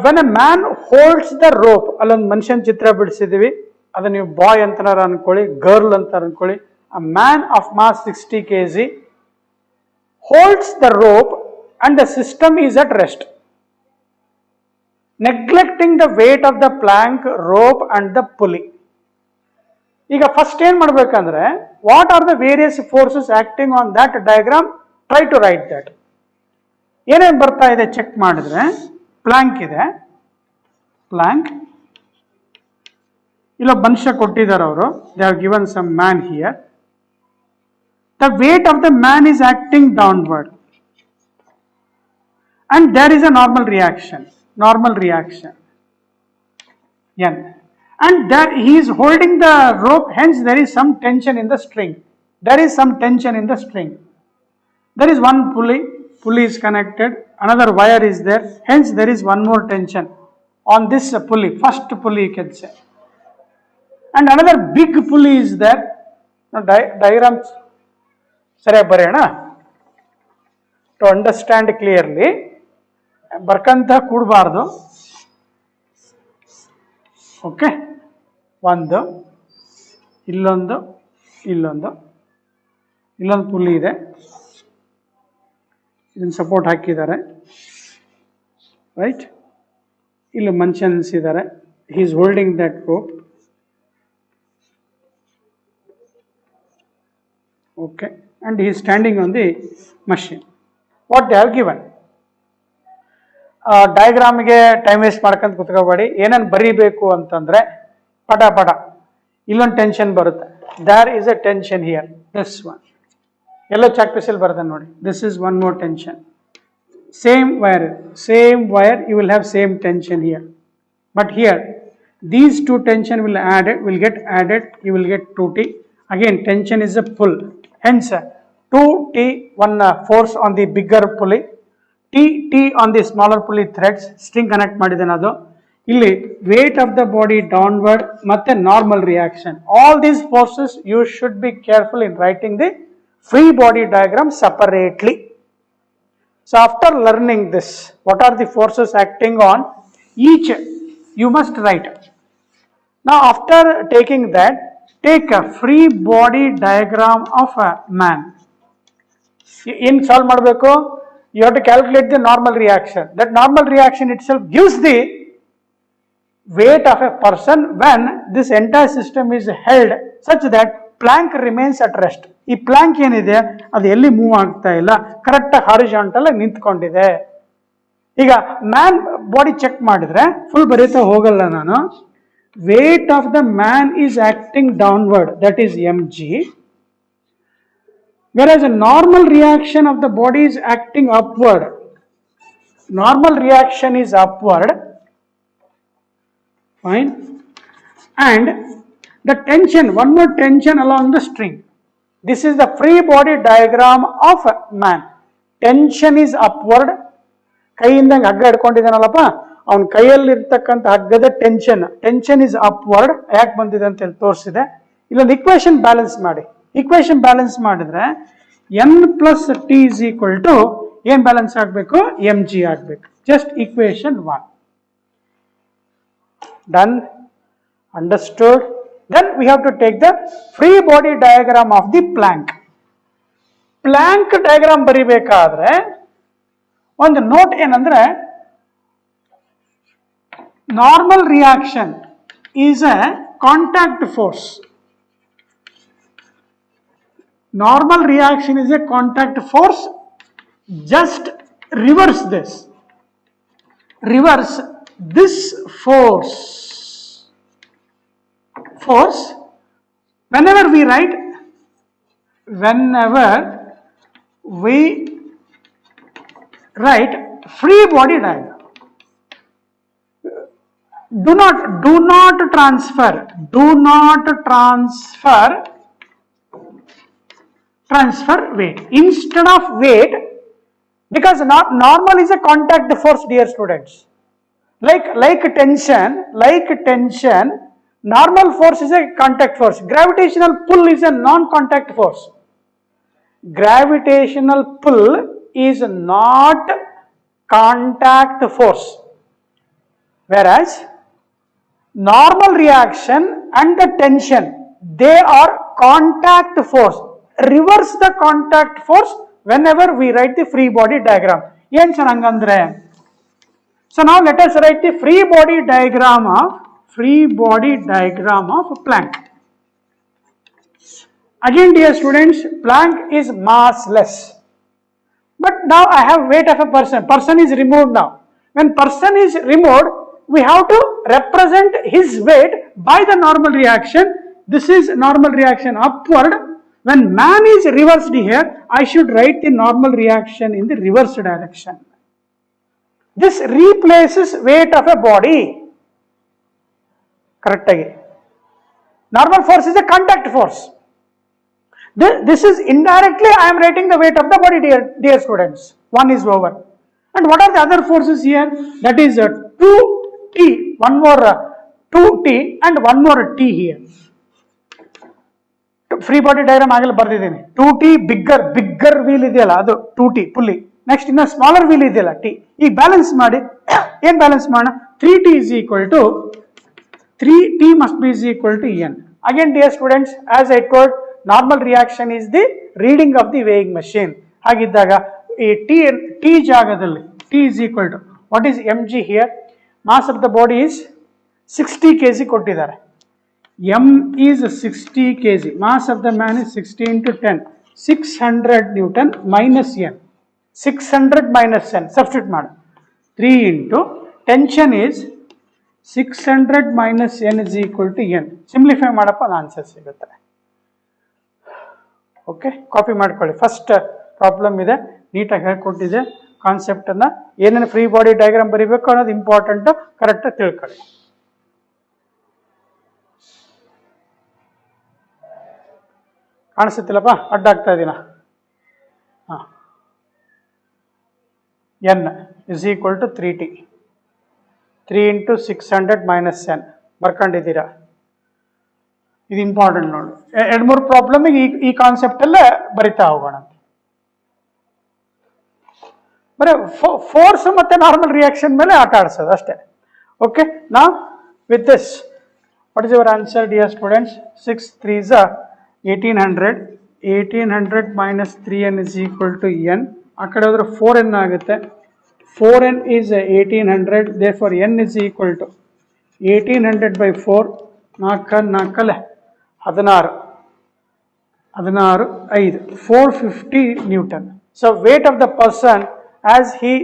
when a man holds the rope, ಅಲ್ಲೊಂದು ಮನುಷ್ಯನ ಚಿತ್ರ ಬಿಡಿಸಿದೀವಿ, ಅದು ನೀವು ಬಾಯ್ ಅಂತಾರ ಅನ್ಕೊಳ್ಳಿ, girl ಅಂತ ಅನ್ಕೊಳ್ಳಿ, a man of mass 60 kg holds the rope and the system is at rest, neglecting the weight of the plank, rope and the pulley. ಈಗ first ಏನ್ ಮಾಡ್ಬೇಕಂದ್ರೆ, what are the various forces acting on that diagram, try to write that. ಏನೇನು ಬರ್ತಾ ಇದೆ check ಮಾಡಿದ್ರೆ, Planck ಇದೆ, Planck, ಇಲ್ಲೊಬ್ಬ ಮನುಷ್ಯ ಕೊಟ್ಟಿದ್ದಾರೆ ಅವರು, they have given some man here. The weight of the man is acting downward and there is a normal reaction, n, and there he is holding the rope, hence there is some tension in the string. There is one pulley is connected, another wire is there, hence there is one more tension on this pulley, first pulley you can say, and another big pulley is there. Now diagram ಸರಿಯಾಗಿ ಬರೆಯೋಣ to understand clearly. ಬರ್ಕಂತ ಕೂಡಬಾರ್ದು. Okay, ಒಂದು, ಇಲ್ಲೊಂದು pulley ಇದೆ, ಇದನ್ನು support ಹಾಕಿದ್ದಾರೆ, right. ಇಲ್ಲಿ ಮನುಷ್ಯ ನಿಲ್ಲಿಸಿದ್ದಾರೆ, he is holding that rope. Okay, and he is standing on the machine. What they have given. ಡಯಾಗ್ರಾಮ್ಗೆ ಟೈಮ್ ವೇಸ್ಟ್ ಮಾಡ್ಕೊಂತ ಕುತ್ಕೋಬೇಡಿ. ಏನನ್ನು ಬರೀಬೇಕು ಅಂತಂದ್ರೆ ಪಟ ಇಲ್ಲೊಂದು ಟೆನ್ಷನ್ ಬರುತ್ತೆ. There is a tension here, this one ಎಲ್ಲೋ ಚಾಕ್ ಪೀಸಲ್ಲಿ ಬರ್ತದೆ ನೋಡಿ. This is one more tension. Same wire you will have same tension here, but here these two tension will get added, you will get 2T. Again tension is a pull, hence 2T, one force on the bigger pulley, T on the smaller pulley threads, string connect ಮಾಡಿದ್ದೇನೆ. ಅದು ಇಲ್ಲಿ weight of the body downward ಮತ್ತೆ normal reaction. All these forces you should be careful in writing the free body diagram separately. So after learning this, what are the forces acting on each, you must write. Now after taking that, take a free body diagram of a man. In solve ಮಾಡಬೇಕು, you have to calculate the normal reaction. That normal reaction itself gives the weight of a person when this entire system is held such that plank remains at rest. ಈ Planck ಏನಿದೆ ಅದು ಎಲ್ಲಿ move ಆಗ್ತಾ ಇಲ್ಲ, correct horizontal ಆಗಿ ನಿಂತ್ಕೊಂಡಿದೆ. ಈಗ man body check ಮಾಡಿದ್ರೆ full ಬರೀತಾ ಹೋಗಲ್ಲ ನಾನು. Wait of the man is acting downward, that is mg, whereas a normal reaction of the body is acting upward. Normal reaction is upward, fine, and the tension, one more tension along the string. This is the free body diagram of man. Tension is upward. ಕೈಯಿಂದ ಹಗ್ಗ ಹಿಡ್ಕೊಂಡಿದ್ದಾನಲ್ಲಪ್ಪ, ಅವನ ಕೈಯಲ್ಲಿರ್ತಕ್ಕಂಥ ಹಗ್ಗದ tension is upward. ಯಾಕೆ ಬಂದಿದೆ ಅಂತ ಹೇಳಿ ತೋರಿಸಿದೆ. ಇಲ್ಲೊಂದು ಇಕ್ವೇಶನ್ ಬ್ಯಾಲೆನ್ಸ್ ಮಾಡಿ. ಇಕ್ವೇಶನ್ ಬ್ಯಾಲೆನ್ಸ್ ಮಾಡಿದ್ರೆ n plus T is equal to ಏನ್ ಬ್ಯಾಲೆನ್ಸ್ ಆಗಬೇಕು, mg ಆಗಬೇಕು. Just equation 1. Done, understood. Then we have to take the free body diagram of the plank. Plank diagram ಬರಿಬೇಕಾದ್ರೆ ಒಂದು ನೋಟ್ ಏನಂದ್ರೆ, normal reaction is A contact force. Normal reaction is a contact force. Just reverse this. reverse this force whenever we write free body diagram. Do not transfer weight. Instead of weight, because normal is a contact force, dear students. Like tension, normal force is a contact force. Gravitational pull is a non-contact force. Gravitational pull is not contact force. Whereas normal reaction and the tension, they are contact force. Reverse the contact force whenever we write the free body diagram. So now let us write the free body diagram of Planck. Again, dear students, Planck is massless. But now I have weight of a person. Person is removed now. When person is removed, we have to represent his weight by the normal reaction. This is normal reaction upward. When man is reversed here, I should write the normal reaction in the reverse direction. This replaces weight of a body. Correct again. Normal force is a contact force. This is indirectly I am writing the weight of the body, dear students. One is over. And what are the other forces here? That is 2T, one more 2T and one more T here. Free body diagram agale bardideni. 2T bigger wheel ideyala adu 2T pulley. Next in a smaller wheel ideyala T. Ee balance maadi ಏನು balance ಮಾಡೋಣ 3T is equal to 3T must be is equal to N. Again, dear students, as I told, normal reaction is the reading of the weighing machine. ಹಾಗಿದ್ದಾಗ ಈ T ಜಾಗದಲ್ಲಿ T is equal to what is mg here? Mass of the body is 60 kg ಕೊಟ್ಟಿದ್ದಾರೆ. M is 60 kg. Mass of the man is 60 into 10. 600 Newton minus N. 600 minus N. Substitute ಮಾಡು. 3 into tension is 600 minus N is equal to N. Simplify ಮಾಡಪ್ಪ ಅದು answer ಸಿಗುತ್ತೆ. Okay, copy ಮಾಡ್ಕೊಳ್ಳಿ. First problem ಇದೆ, ನೀಟಾಗಿ ಹೇಳ್ಕೊಟ್ಟಿದೆ. ಕಾನ್ಸೆಪ್ಟನ್ನು ಏನೇನು free body diagram ಬರೀಬೇಕು ಅನ್ನೋದು ಇಂಪಾರ್ಟೆಂಟು, ಕರೆಕ್ಟಾಗಿ ತಿಳ್ಕೊಳ್ಳಿ. ಕಾಣಿಸುತ್ತಿಲ್ಲಪ್ಪ, ಅಡ್ಡಾಗ್ತಾ ಇದ್ದೀನ. ಹಾಂ, N is equal to 3T. 3 into 600 minus N ಬರ್ಕೊಂಡಿದ್ದೀರಾ? ಇದು ಇಂಪಾರ್ಟೆಂಟ್ ನೋಡಿ. 2-3 ಪ್ರಾಬ್ಲಮಿಗೆ ಈ ಕಾನ್ಸೆಪ್ಟಲ್ಲೇ ಬರಿತಾ ಹೋಗೋಣ. ಬರೀ ಫೋರ್ಸ್ ಮತ್ತು ನಾರ್ಮಲ್ ರಿಯಾಕ್ಷನ್ ಮೇಲೆ ಆಟ ಆಡಿಸೋದು ಅಷ್ಟೇ. ಓಕೆ, ನಾ with this what is your answer dear students? 6 3s 1800. 1800 minus 3N is equal to N. ಆ ಕಡೆ ಹೋದ್ರೆ 4N ಆಗುತ್ತೆ. 4N is 1800, therefore N is equal to 1800 by 4, 4 16 5 450 Newton. So weight of the person as he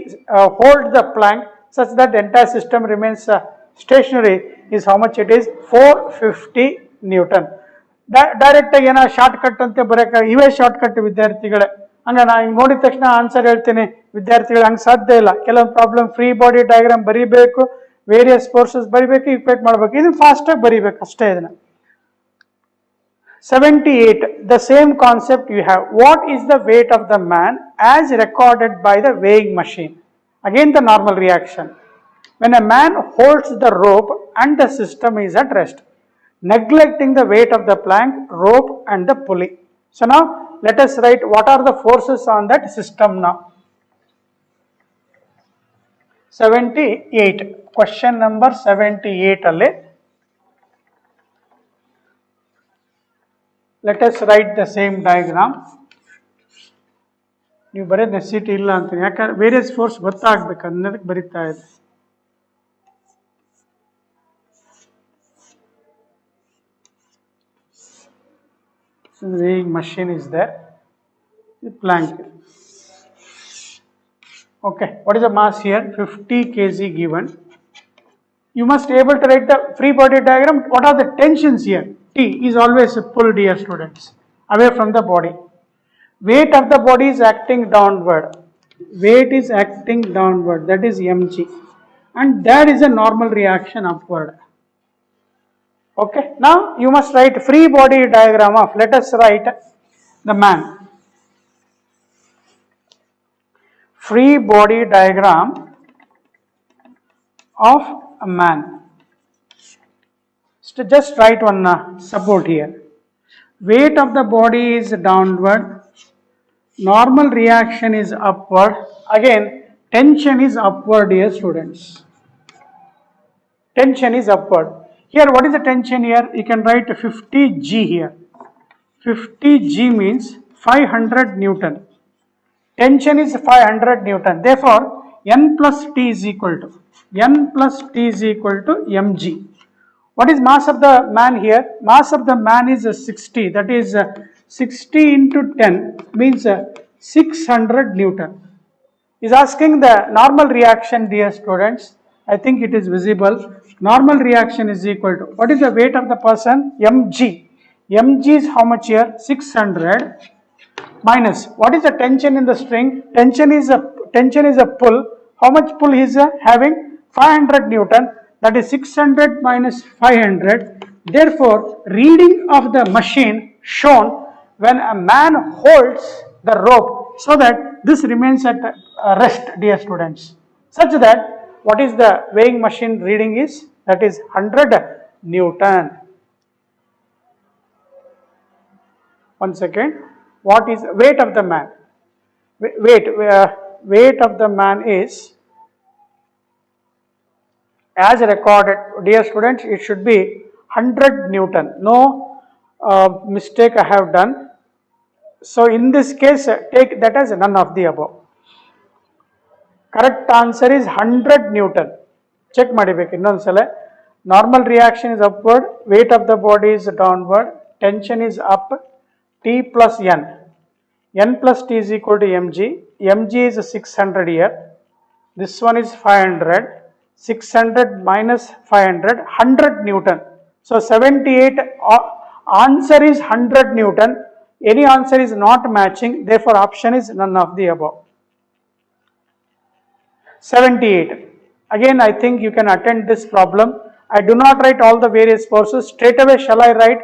holds the plank such that the entire system remains stationary is how much it is? 450 Newton. Direct ಆಗಿ ಏನೋ short cut ಅಂತ ಬರೋಕೆ ಇವೇ short cut ವಿದ್ಯಾರ್ಥಿಗಳೇ. ಹಂಗೆ ನಾನು ಹಿಂಗೆ ನೋಡಿದ ತಕ್ಷಣ ಆನ್ಸರ್ ಹೇಳ್ತೀನಿ ವಿದ್ಯಾರ್ಥಿಗಳು, ಹಂಗೆ ಸಾಧ್ಯ ಇಲ್ಲ. ಕೆಲವೊಂದು ಪ್ರಾಬ್ಲಮ್ ಫ್ರೀ ಬಾಡಿ ಡಯಾಗ್ರಾಮ್ ಬರೀಬೇಕು, ವೇರಿಯಸ್ ಫೋರ್ಸಸ್ ಬರೀಬೇಕು, ಇಕ್ವೇಟ್ ಮಾಡಬೇಕು. ಇದು ಫಾಸ್ಟಾಗಿ ಬರೀಬೇಕು ಅಷ್ಟೇ. ಇದನ್ನ 78, the same concept you have. What is the weight of the man as recorded by the weighing machine? Again the normal reaction. When a man holds the rope and the system is at rest, neglecting the weight of the plank, rope and the pulley. So now let us write what are the forces on that system now. 78, question number 78 alli. Let us write the same diagram. ನೀವು ಬರೀ necessity ಇಲ್ಲ ಅಂತೀನಿ, ಯಾಕಂದ್ರೆ various force ಗೊತ್ತಾಗಬೇಕು ಅನ್ನೋದಕ್ಕೆ ಬರೀತಾ ಇದೆ. So the weighing machine is there, the plank. Okay, what is the mass here? 50 kg given. You must be able to write the free body diagram. What are the tensions here? T is always a pull, dear students, away from the body. Weight of the body is acting downward. Weight is acting downward, that is mg. And that is a normal reaction upward. Okay, now you must write free body diagram of, let us write the man. Free body diagram of a man. So just write one support here. Weight of the body is downward, normal reaction is upward, again tension is upward, dear students. Tension is upward. Here what is the tension here? You can write 50 G here. 50 G means 500 Newton. Tension is 500 Newton. Therefore, N plus T is equal to mg. What is mass of the man here? Mass of the man is 60. That is 60 into 10 means 600 Newton. Is asking the normal reaction, dear students. I think it is visible. Normal reaction is equal to, what is the weight of the person? mg. Mg is how much here? 600 minus, what is the tension in the string? Tension is a pull. How much pull is having? 500 Newton. That is 600 minus 500. Therefore, reading of the machine shown when a man holds the rope, so that this remains at rest, dear students, such that what is the weighing machine reading is? That is 100 Newton. One second. What is weight of the man? Weight of the man is, as recorded, dear students, it should be 100 Newton. No mistake I have done. So in this case, take that as none of the above. Correct answer is 100 Newton. Check madibeki innondu sala. Normal reaction is upward, weight of the body is downward, tension is up, T plus N. N plus T is equal to mg. Mg is 600 here. This one is 500. 600 minus 500, 100 Newton. So 78, answer is 100 Newton. Any answer is not matching, therefore option is none of the above. 78. Again, I think you can attend this problem. I do not write all the various forces. Straight away shall I write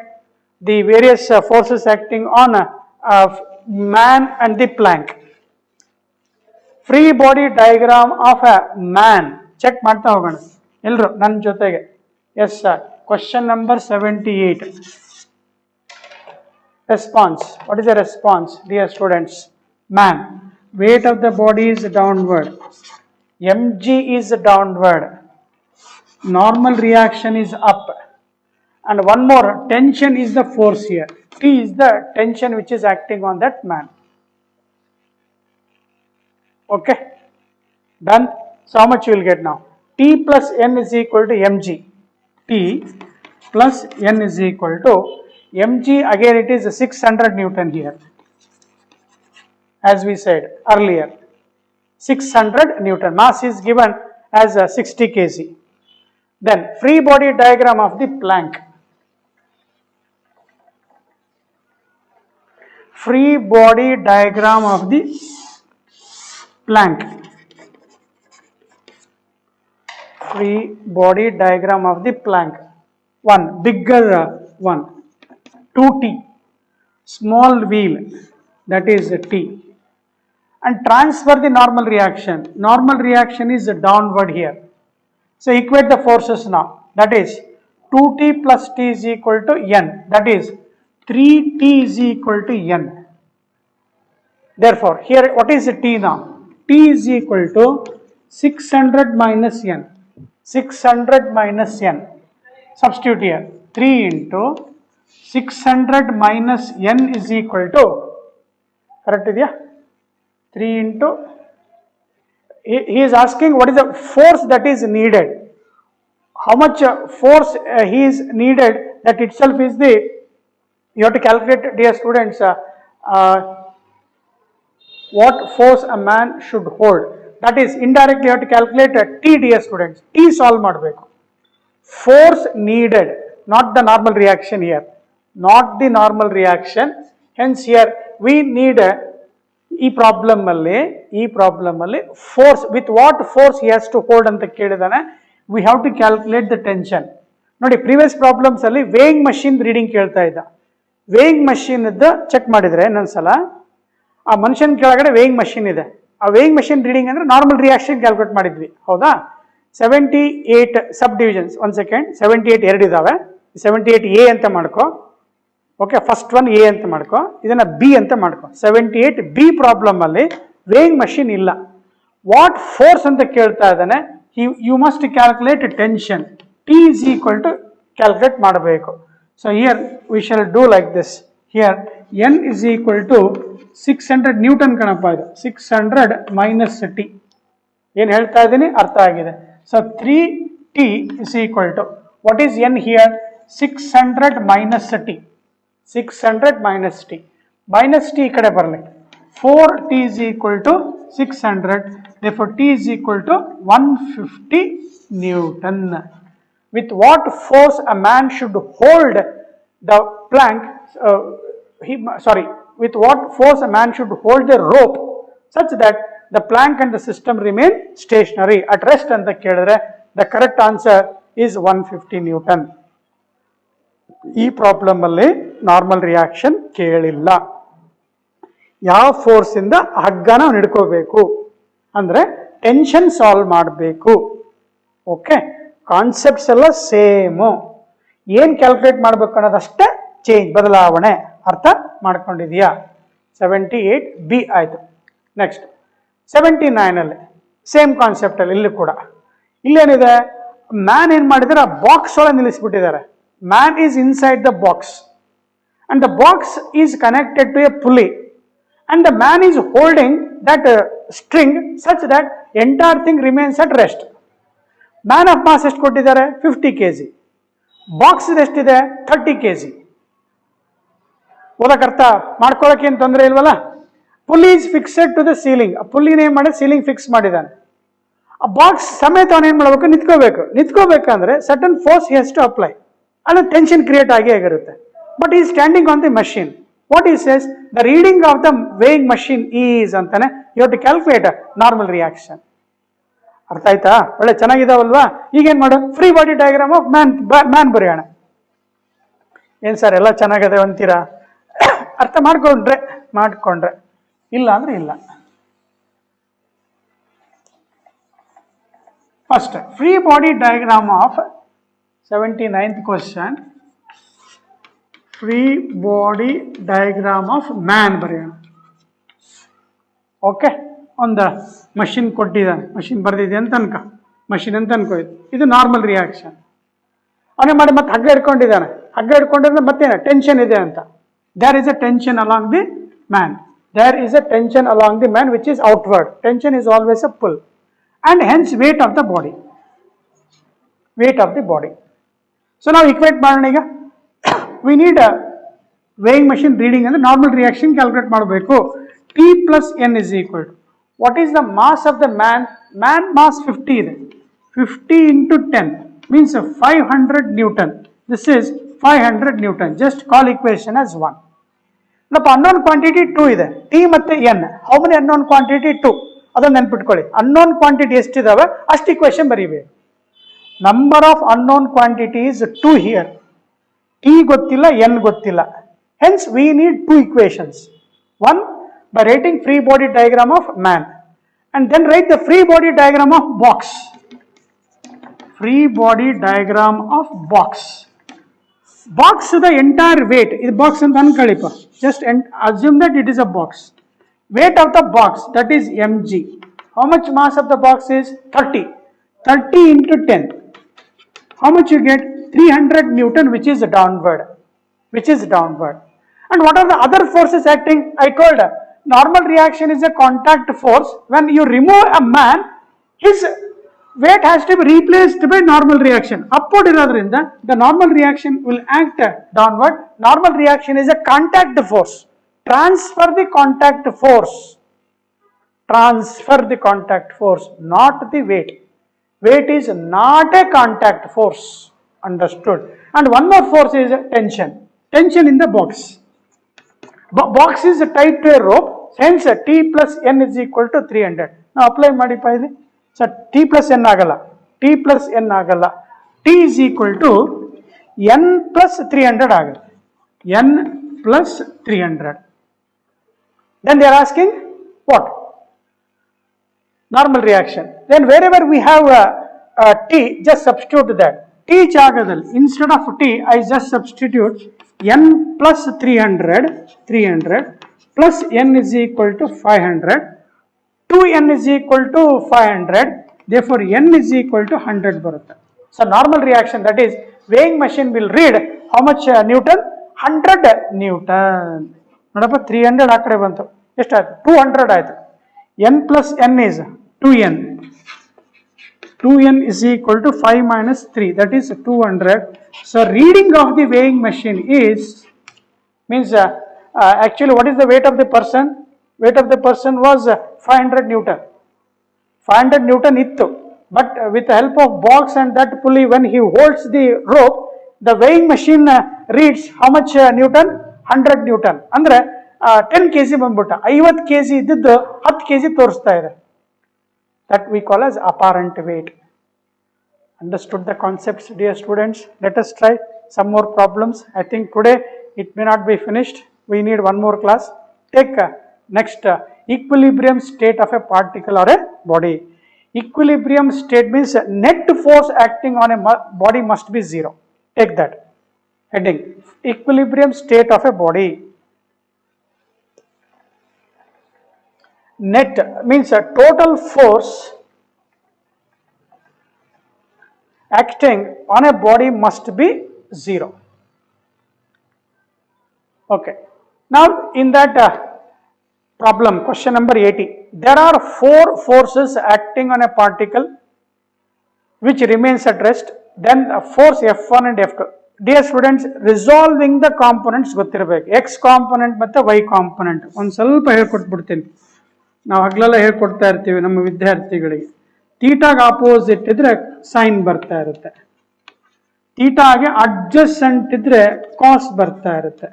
the various forces acting on a man and the plank. Free body diagram of a man. Check ಮಾಡ್ತಾ ಹೋಗೋಣ ಎಲ್ಲರೂ ನನ್ನ ಜೊತೆಗೆ. Yes sir. Question number 78. Response. What is the response, dear students? Man. Weight of the body is downward. Mg is downward. Normal reaction is up. And one more, tension is the force here. T is the tension which is acting on that man. Okay. Done. So how much you will get now? T plus N is equal to mg. T plus N is equal to mg. Again it is 600 Newton here. As we said earlier. 600 Newton. Mass is given as 60 kg. Then free body diagram of the plank. Free body diagram of the plank. Free body diagram of the plank. One bigger one. 2T. Small wheel, that is T. And transfer the normal reaction. Normal reaction is downward here. So equate the forces now. That is 2T plus T is equal to N. That is 3T is equal to N. Therefore, here what is T now? T is equal to 600 minus N. 600 minus N. Substitute here. 3 into 600 minus N is equal to, correct idea? 3 into, he is asking what is the force that is needed. How much force he is needed, that itself is the, you have to calculate, dear students, what force a man should hold. That is indirectly you have to calculate T, dear students. T solve ಮಾಡಬೇಕು. Force needed, not the normal reaction here. Not the normal reaction. Hence here we need ಈ problem ಅಲ್ಲಿ force, with what force he has to hold ಅಂತ ಕೇಳಿದಾನೆ. We have to calculate the tension. ನೋಡಿ, previous problems ಅಲ್ಲಿ weighing machine reading ಕೇಳ್ತಾ ಇದ್ದ. Weighing machine check ಮಾಡಿದ್ರೆ ಇನ್ನೊಂದ್ಸಲ ಆ ಮನುಷ್ಯನ ಕೆಳಗಡೆ ವೇಯಿಂಗ್ ಮಷಿನ್ ಇದೆ. ಆ ವೇಯಿಂಗ್ ಮಷಿನ್ ರೀಡಿಂಗ್ ಅಂದ್ರೆ ನಾರ್ಮಲ್ ರಿಯಾಕ್ಷನ್ ಕ್ಯಾಲ್ಕುಲೇಟ್ ಮಾಡಿದ್ವಿ, ಹೌದಾ? 78 ಸಬ್ ಡಿವಿಷನ್ಸ್. 1 ಸೆಕೆಂಡ್, 78 ಎರಡು ಇದಾವೆ. 78 ಎ ಅಂತ ಮಾಡ್ಕೋ. ಓಕೆ, ಫಸ್ಟ್ ಒನ್ ಎ ಅಂತ ಮಾಡ್ಕೋ, ಇದನ್ನ ಬಿ ಅಂತ ಮಾಡ್ಕೋ. 78 ಬಿ ಪ್ರಾಬ್ಲಮ್ ಅಲ್ಲಿ ವೇಯಿಂಗ್ ಮಷಿನ್ ಇಲ್ಲ. ವಾಟ್ ಫೋರ್ಸ್ ಅಂತ ಕೇಳ್ತಾ ಇದ್ದಾನೆ. You must calculate tension. T is equal to calculate ಮಾಡಬೇಕು. So here we shall do like this. Here N is equal to 600 newton ಕಣಪ್ಪ. ಇದು 600 ಮೈನಸ್ ಟಿ. ಏನು ಹೇಳ್ತಾ ಇದ್ದೀನಿ ಅರ್ಥ ಆಗಿದೆ. So 3t is equal to what is N here? 600 minus T. 600 minus t. Minus t ಈ ಕಡೆ ಬರಲಿ. 4t is equal to 600. Therefore t is equal to 150 Newton. With what force a man should hold the plank? With what force a man should hold the rope such that the plank and the system remain stationary at rest ಅಂತ ಕೇಳಿದ್ರೆ the correct answer is 150 Newton. ಈ problem ಅಲ್ಲಿ normal reaction ಕೇಳಿಲ್ಲ. ಯಾವ force ಇಂದ ಹಗ್ಗನ ಹಿಡ್ಕೋಬೇಕು ಅಂದ್ರೆ tension solve ಮಾಡಬೇಕು. Okay, concepts ಎಲ್ಲ ಸೇಮು. ಏನ್ ಕ್ಯಾಲ್ಕುಲೇಟ್ ಮಾಡ್ಬೇಕು ಅನ್ನೋದಷ್ಟೇ ಚೇಂಜ್, ಬದಲಾವಣೆ. ಅರ್ಥ ಮಾಡ್ಕೊಂಡಿದೀಯಾ? 78 ಬಿ ಆಯ್ತು. ನೆಕ್ಸ್ಟ್ 79 ಅಲ್ಲಿ ಸೇಮ್ ಕಾನ್ಸೆಪ್ಟ್ ಅಲ್ಲಿ ಇಲ್ಲಿ ಕೂಡ ಇಲ್ಲೇನಿದೆ? ಮ್ಯಾನ್ ಏನ್ ಮಾಡಿದಾರೆ, ಆ ಬಾಕ್ಸ್ ಒಳಗೆ ನಿಲ್ಲಿಸ್ಬಿಟ್ಟಿದ್ದಾರೆ. Man is inside the box and the box is connected to a pulley and the man is holding that string such that entire thing remains at rest. Man of mass ಎಷ್ಟು ಕೊಟ್ಟಿದ್ದಾರೆ? 50 kg. Box ಎಷ್ಟಿದೆ? 30 kg. ಓದಕ್ಕರ್ಥ ಮಾಡ್ಕೊಳ್ಳೋಕೆ ಏನು ತೊಂದರೆ ಇಲ್ವಲ್ಲ? pulley is fixed to the ceiling. ಆ ಪುಲ್ಲಿನ ಏನ್ ಮಾಡಿ ಸೀಲಿಂಗ್ ಫಿಕ್ಸ್ ಮಾಡಿದ್ದಾನೆ. ಆ ಬಾಕ್ಸ್ ಸಮೇತ ಅವನು ಏನ್ ಮಾಡಬೇಕು? ನಿಂತ್ಕೋಬೇಕಂದ್ರೆ certain force he has to apply. and the tension create ಆಗಿರುತ್ತೆ. But he is standing on the machine. What he says, the reading of the weighing machine is ಅಂತಾನೆ. You have to calculate a normal reaction. ಅರ್ಥ ಆಯ್ತಾ? ಒಳ್ಳೆ ಚೆನ್ನಾಗಿದಾವಲ್ವಾ? ಈಗೇನ್ ಮಾಡು? Free body diagram of man ಬರೆಯೋಣ. ಏನ್ sir ಎಲ್ಲ ಚೆನ್ನಾಗಿದೆ ಅಂತೀರಾ? ಅರ್ಥ ಮಾಡ್ಕೊಂಡ್ರೆ ಇಲ್ಲ ಅಂದ್ರೆ ಇಲ್ಲ. First free body diagram of 79th question. Free body diagram of man ಬರೆಯೋಣ. ಓಕೆ, ಒಂದು ಮಷಿನ್ ಕೊಟ್ಟಿದ್ದಾನೆ, ಮಷಿನ್ ಬರ್ದಿದೆ ಅಂತ ಅನ್ಕ, ಮಷಿನ್ ಅಂತ ಅನ್ಕೋ. ಇದು ನಾರ್ಮಲ್ ರಿಯಾಕ್ಷನ್. ಅವನೇ ಮಾಡಿ ಮತ್ತೆ ಹಗ್ಗ ಹಿಡ್ಕೊಂಡಿದ್ದಾನೆ. ಹಗ್ಗ ಹಿಡ್ಕೊಂಡಿದ್ರೆ ಮತ್ತೇನ ಟೆನ್ಷನ್ ಇದೆ ಅಂತ. There is a tension along the man. There is a tension along the man which is outward. Tension is always a pull. And hence weight of the body. Weight of the body. So now equate ಮಾಡೋಣ ಈಗ. We need a weighing machine reading and the normal reaction calculate ಮಾಡಬೇಕು. T plus N is equal to what is the mass of the man? Man mass 50 ಇದೆ. 50 into 10 means 500 Newton. This is 500 Newton. Just call equation as 1. Now unknown quantity 2 ಇದೆ. T ಮತ್ತೆ N. How many unknown quantity? 2. ಅದನ್ನ ನೆನಪಿಟ್ಕೊಳ್ಳಿ. unknown quantity ಎಷ್ಟಿದಾವೆ ಅಷ್ಟು equation ಬರೀಬೇಕು. Number of unknown quantities 2 here. T ಗೊತ್ತಿಲ್ಲ, N ಗೊತ್ತಿಲ್ಲ. Hence we need 2 equations. One by writing free body diagram of man and then write the free body diagram of box. Free body diagram of box. Box the entire weight. This box ಅಂತ ಅನ್ಕೊಳ್ಳಿಪ್ಪ. Just assume that it is a box. Weight of the box, that is mg. How much mass of the box is? 30. 30 into 10. How much you get? 300 Newton, which is downward. And what are the other forces acting? I told you, normal reaction is a contact force. When you remove a man, his weight has to be replaced by normal reaction. Upward iradrinda, the normal reaction will act downward. Normal reaction is a contact force. Transfer the contact force. transfer the contact force, not the weight. Weight is not a contact force, understood? And one more force is tension. Tension in the box. Box is tied to a rope, hence T plus N is equal to 300. Now apply ಮಾಡಿಪ್ಪ ಇಲ್ಲಿ. So T plus N ಆಗಲ್ಲ, T plus N ಆಗಲ್ಲ, T is equal to N plus 300 ಆಗುತ್ತೆ, N plus 300. Then they are asking what? Normal reaction. Then wherever we have T, just substitute that. T ಜಾಗದಲ್ಲಿ instead of T, I just substitute N plus 300 plus N is equal to 500. 2N is equal to 500. Therefore, N is equal to 100 ಬರುತ್ತೆ. So normal reaction, that is weighing machine will read how much Newton? 100 Newton. ನೋಡಪ್ಪ 300 ಆ ಕಡೆ ಬಂತು, ಎಷ್ಟಾಯ್ತು? 200 ಆಯ್ತು. N plus N is 2N. 2N is equal to 5 minus 3, that is 200. So reading of the weighing machine is, means actually what is the weight of the person? Weight of the person was 500 Newton. 500 Newton ittu, but with the help of box and that pulley, when he holds the rope, the weighing machine reads how much Newton? 100 Newton. ಅಂದ್ರೆ 10 kg ಬಂದ್ಬಿಟ್ಟ, 50 kg ಇದ್ದಿದ್ದು 10 kg ತೋರಿಸ್ತಾ ಇದೆ. That we call as apparent weight. Understood the concepts, dear students? Let us try some more problems. I think today it may not be finished. We need one more class. Take next equilibrium state of a particle or a body. Equilibrium state means net force acting on a body must be zero. Take that heading. Equilibrium state of a body. Net means a total force acting on a body must be zero. Okay. Now in that problem, question number 80, there are 4 forces acting on a particle which remains at rest. Then force F1 and F2. Dear students, resolving the components ಗೊತ್ತಿರಬೇಕು. X component ಮತ್ತು Y component ಒಂದು ಸ್ವಲ್ಪ ಹೇಳ್ಕೊಟ್ಬಿಡ್ತೀನಿ. ನಾವು ಹಗಲೆಲ್ಲ ಹೇಳ್ಕೊಡ್ತಾ ಇರ್ತೀವಿ ನಮ್ಮ ವಿದ್ಯಾರ್ಥಿಗಳಿಗೆ. ಥೀಟಾಗೆ ಆಪೋಸಿಟ್ ಇದ್ರೆ ಸೈನ್ ಬರ್ತಾ ಇರುತ್ತೆ, ಥೀಟಾಗೆ ಅಡ್ಜಸೆಂಟ್ ಇದ್ರೆ ಕಾಸ್ ಬರ್ತಾ ಇರುತ್ತೆ.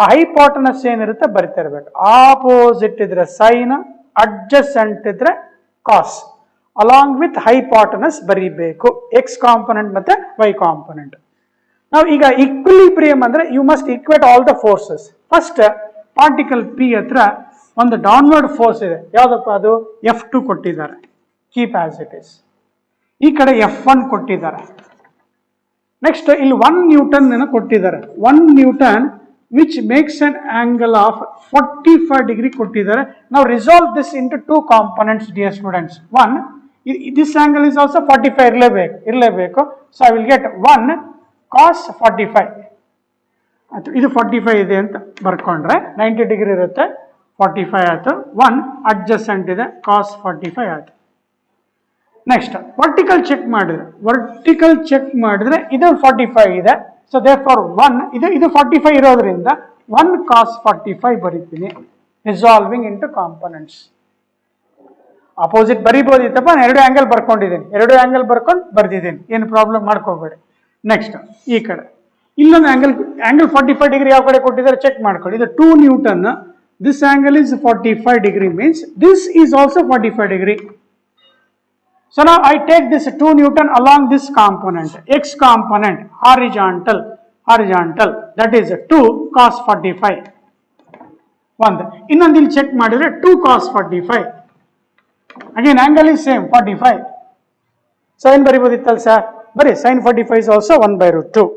ಆ ಹೈಪಾಟನಸ್ ಏನಿರುತ್ತೆ ಬರಿತಾ ಇರಬೇಕು. ಆಪೋಸಿಟ್ ಇದ್ರೆ ಸೈನ್, ಅಡ್ಜಸೆಂಟ್ ಇದ್ರೆ ಕಾಸ್, ಅಲಾಂಗ್ ವಿತ್ ಹೈಪಾಟನಸ್ ಬರೀಬೇಕು. ಎಕ್ಸ್ ಕಾಂಪೊನೆಂಟ್ ಮತ್ತೆ ವೈ ಕಾಂಪೊನೆಂಟ್. ನಾವು ಈಗ ಈಕ್ವಿಲಿಬ್ರಿಯಂ ಅಂದ್ರೆ you must equate all the forces. First particle P ಹತ್ರ ಒಂದು ಡೌನ್ವರ್ಡ್ ಫೋರ್ಸ್ ಇದೆ, ಯಾವುದಪ್ಪ ಅದು? F2 ಕೊಟ್ಟಿದ್ದಾರೆ, ಕೀಪ್ ಆಸ್ ಇಟ್ ಇಸ್. ಈ ಕಡೆ F1 ಕೊಟ್ಟಿದ್ದಾರೆ. ನೆಕ್ಸ್ಟ್ ಇಲ್ಲಿ 1 ನ್ಯೂಟನ್ ಕೊಟ್ಟಿದ್ದಾರೆ. 1 Newton which makes an angle of 45 degree ಕೊಟ್ಟಿದ್ದಾರೆ. Now resolve this into 2 components, dear students. One, this angle is also 45 ಇರಲೇಬೇಕು. So I will get 1 cos 45. ಇದು 45 ಇದೆ ಅಂತ ಬರ್ಕೊಂಡ್ರೆ 90 ಡಿಗ್ರಿ ಇರುತ್ತೆ, 45 ಆಯ್ತು. 1 ಅಡ್ಜಸೆಂಟ್ ಇದೆ, cos 45 ಆಯ್ತು. ನೆಕ್ಸ್ಟ್ ವರ್ಟಿಕಲ್ ಚೆಕ್ ಮಾಡಿದ್ರೆ ಇದು 45 ಇದೆ. ಸೊ therefore 1 ಇದು 45 ಇರೋದ್ರಿಂದ 1 cos 45 ಬರೀತೀನಿ. Resolving into components. ಅಪೋಸಿಟ್ ಬರೀಬೋದಿತ್ತಪ್ಪ, ನಾನು 2 ಆಂಗಲ್ ಬರ್ಕೊಂಡಿದ್ದೀನಿ, 2 ಆಂಗಲ್ ಬರ್ಕೊಂಡು ಬರ್ದಿದ್ದೀನಿ, ಏನು ಪ್ರಾಬ್ಲಮ್ ಮಾಡ್ಕೋಬೇಡಿ. ನೆಕ್ಸ್ಟ್ ಈ ಕಡೆ ಇಲ್ಲೊಂದು ಆಂಗಲ್ 45 ಡಿಗ್ರಿ ಯಾವ ಕಡೆ ಕೊಟ್ಟಿದ್ದಾರೆ ಚೆಕ್ ಮಾಡ್ಕೊಳ್ಳಿ. ಇದು 2 Newton, this angle is 45 degree, means this is also 45 degree. So now I take this 2 Newton along this component, x component, horizontal, that is 2 cos 45. ಇನ್ನೊಂದು ಇಲ್ಲಿ ಚೆಕ್ ಮಾಡಿದ್ರೆ 2 cos 45. Again angle is same, 45. So ಏನು ಬರೀಬೋದಿತ್ತಲ್ಲ sir? ಬರೀ sin 45 is also 1 by root 2.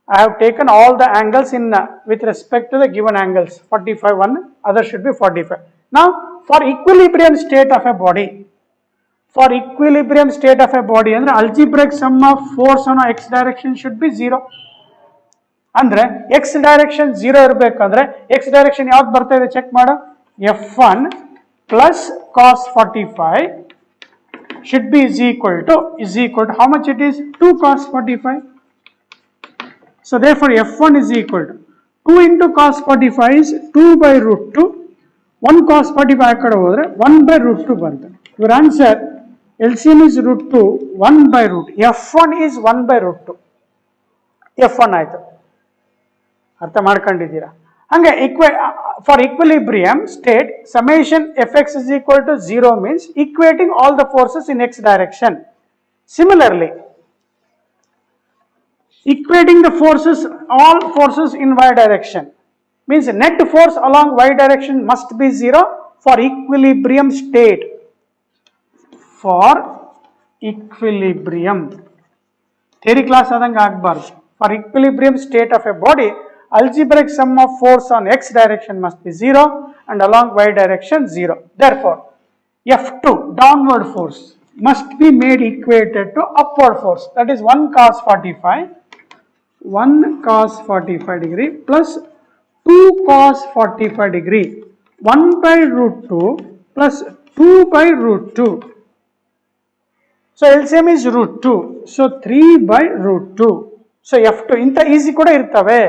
I have taken all the angles in with respect to the given angles. 45 1, other should be 45. Now for equilibrium state of a body, ಅಂದ್ರೆ algebraic sum of force on x direction should be 0. ಅಂದ್ರೆ x direction 0 ಇರಬೇಕಂದ್ರೆ x direction ಯಾವ್ದು ಬರ್ತಾ ಇದೆ check ಮಾಡು. F1 plus cos 45 should be is equal to how much it is? 2 cos 45. So therefore F1 is equal to 2 into cos 45 is 2 by root 2 1 cos 45 ಆ ಕಡೆ ಹೋದರೆ 1 by root 2 ಬಂತು. Your answer LCM is root 2, 1 by root. F1 is 1 by root 2. F1 ಆಯಿತು. ಅರ್ಥ ಮಾಡ್ಕೊಂಡಿದ್ದೀರಾ? ಹಂಗೆ for equilibrium state summation fx is equal to 0 means equating all the forces in x direction. Similarly, equating the forces, all forces in y direction means net force along y direction must be 0 for equilibrium state. For equilibrium, theory class adange agbaru. For equilibrium state of a body, algebraic sum of force on x direction must be 0 and along y direction 0. Therefore, F2 downward force must be made equated to upward force, that is 1 cos 45 degree plus 2 cos 45 degree, 1 by root 2 plus 2 by root 2. So LCM is root 2, so 3 by root 2. So F2 ಇಂಥ easy ಕೂಡ ಇರ್ತವೆ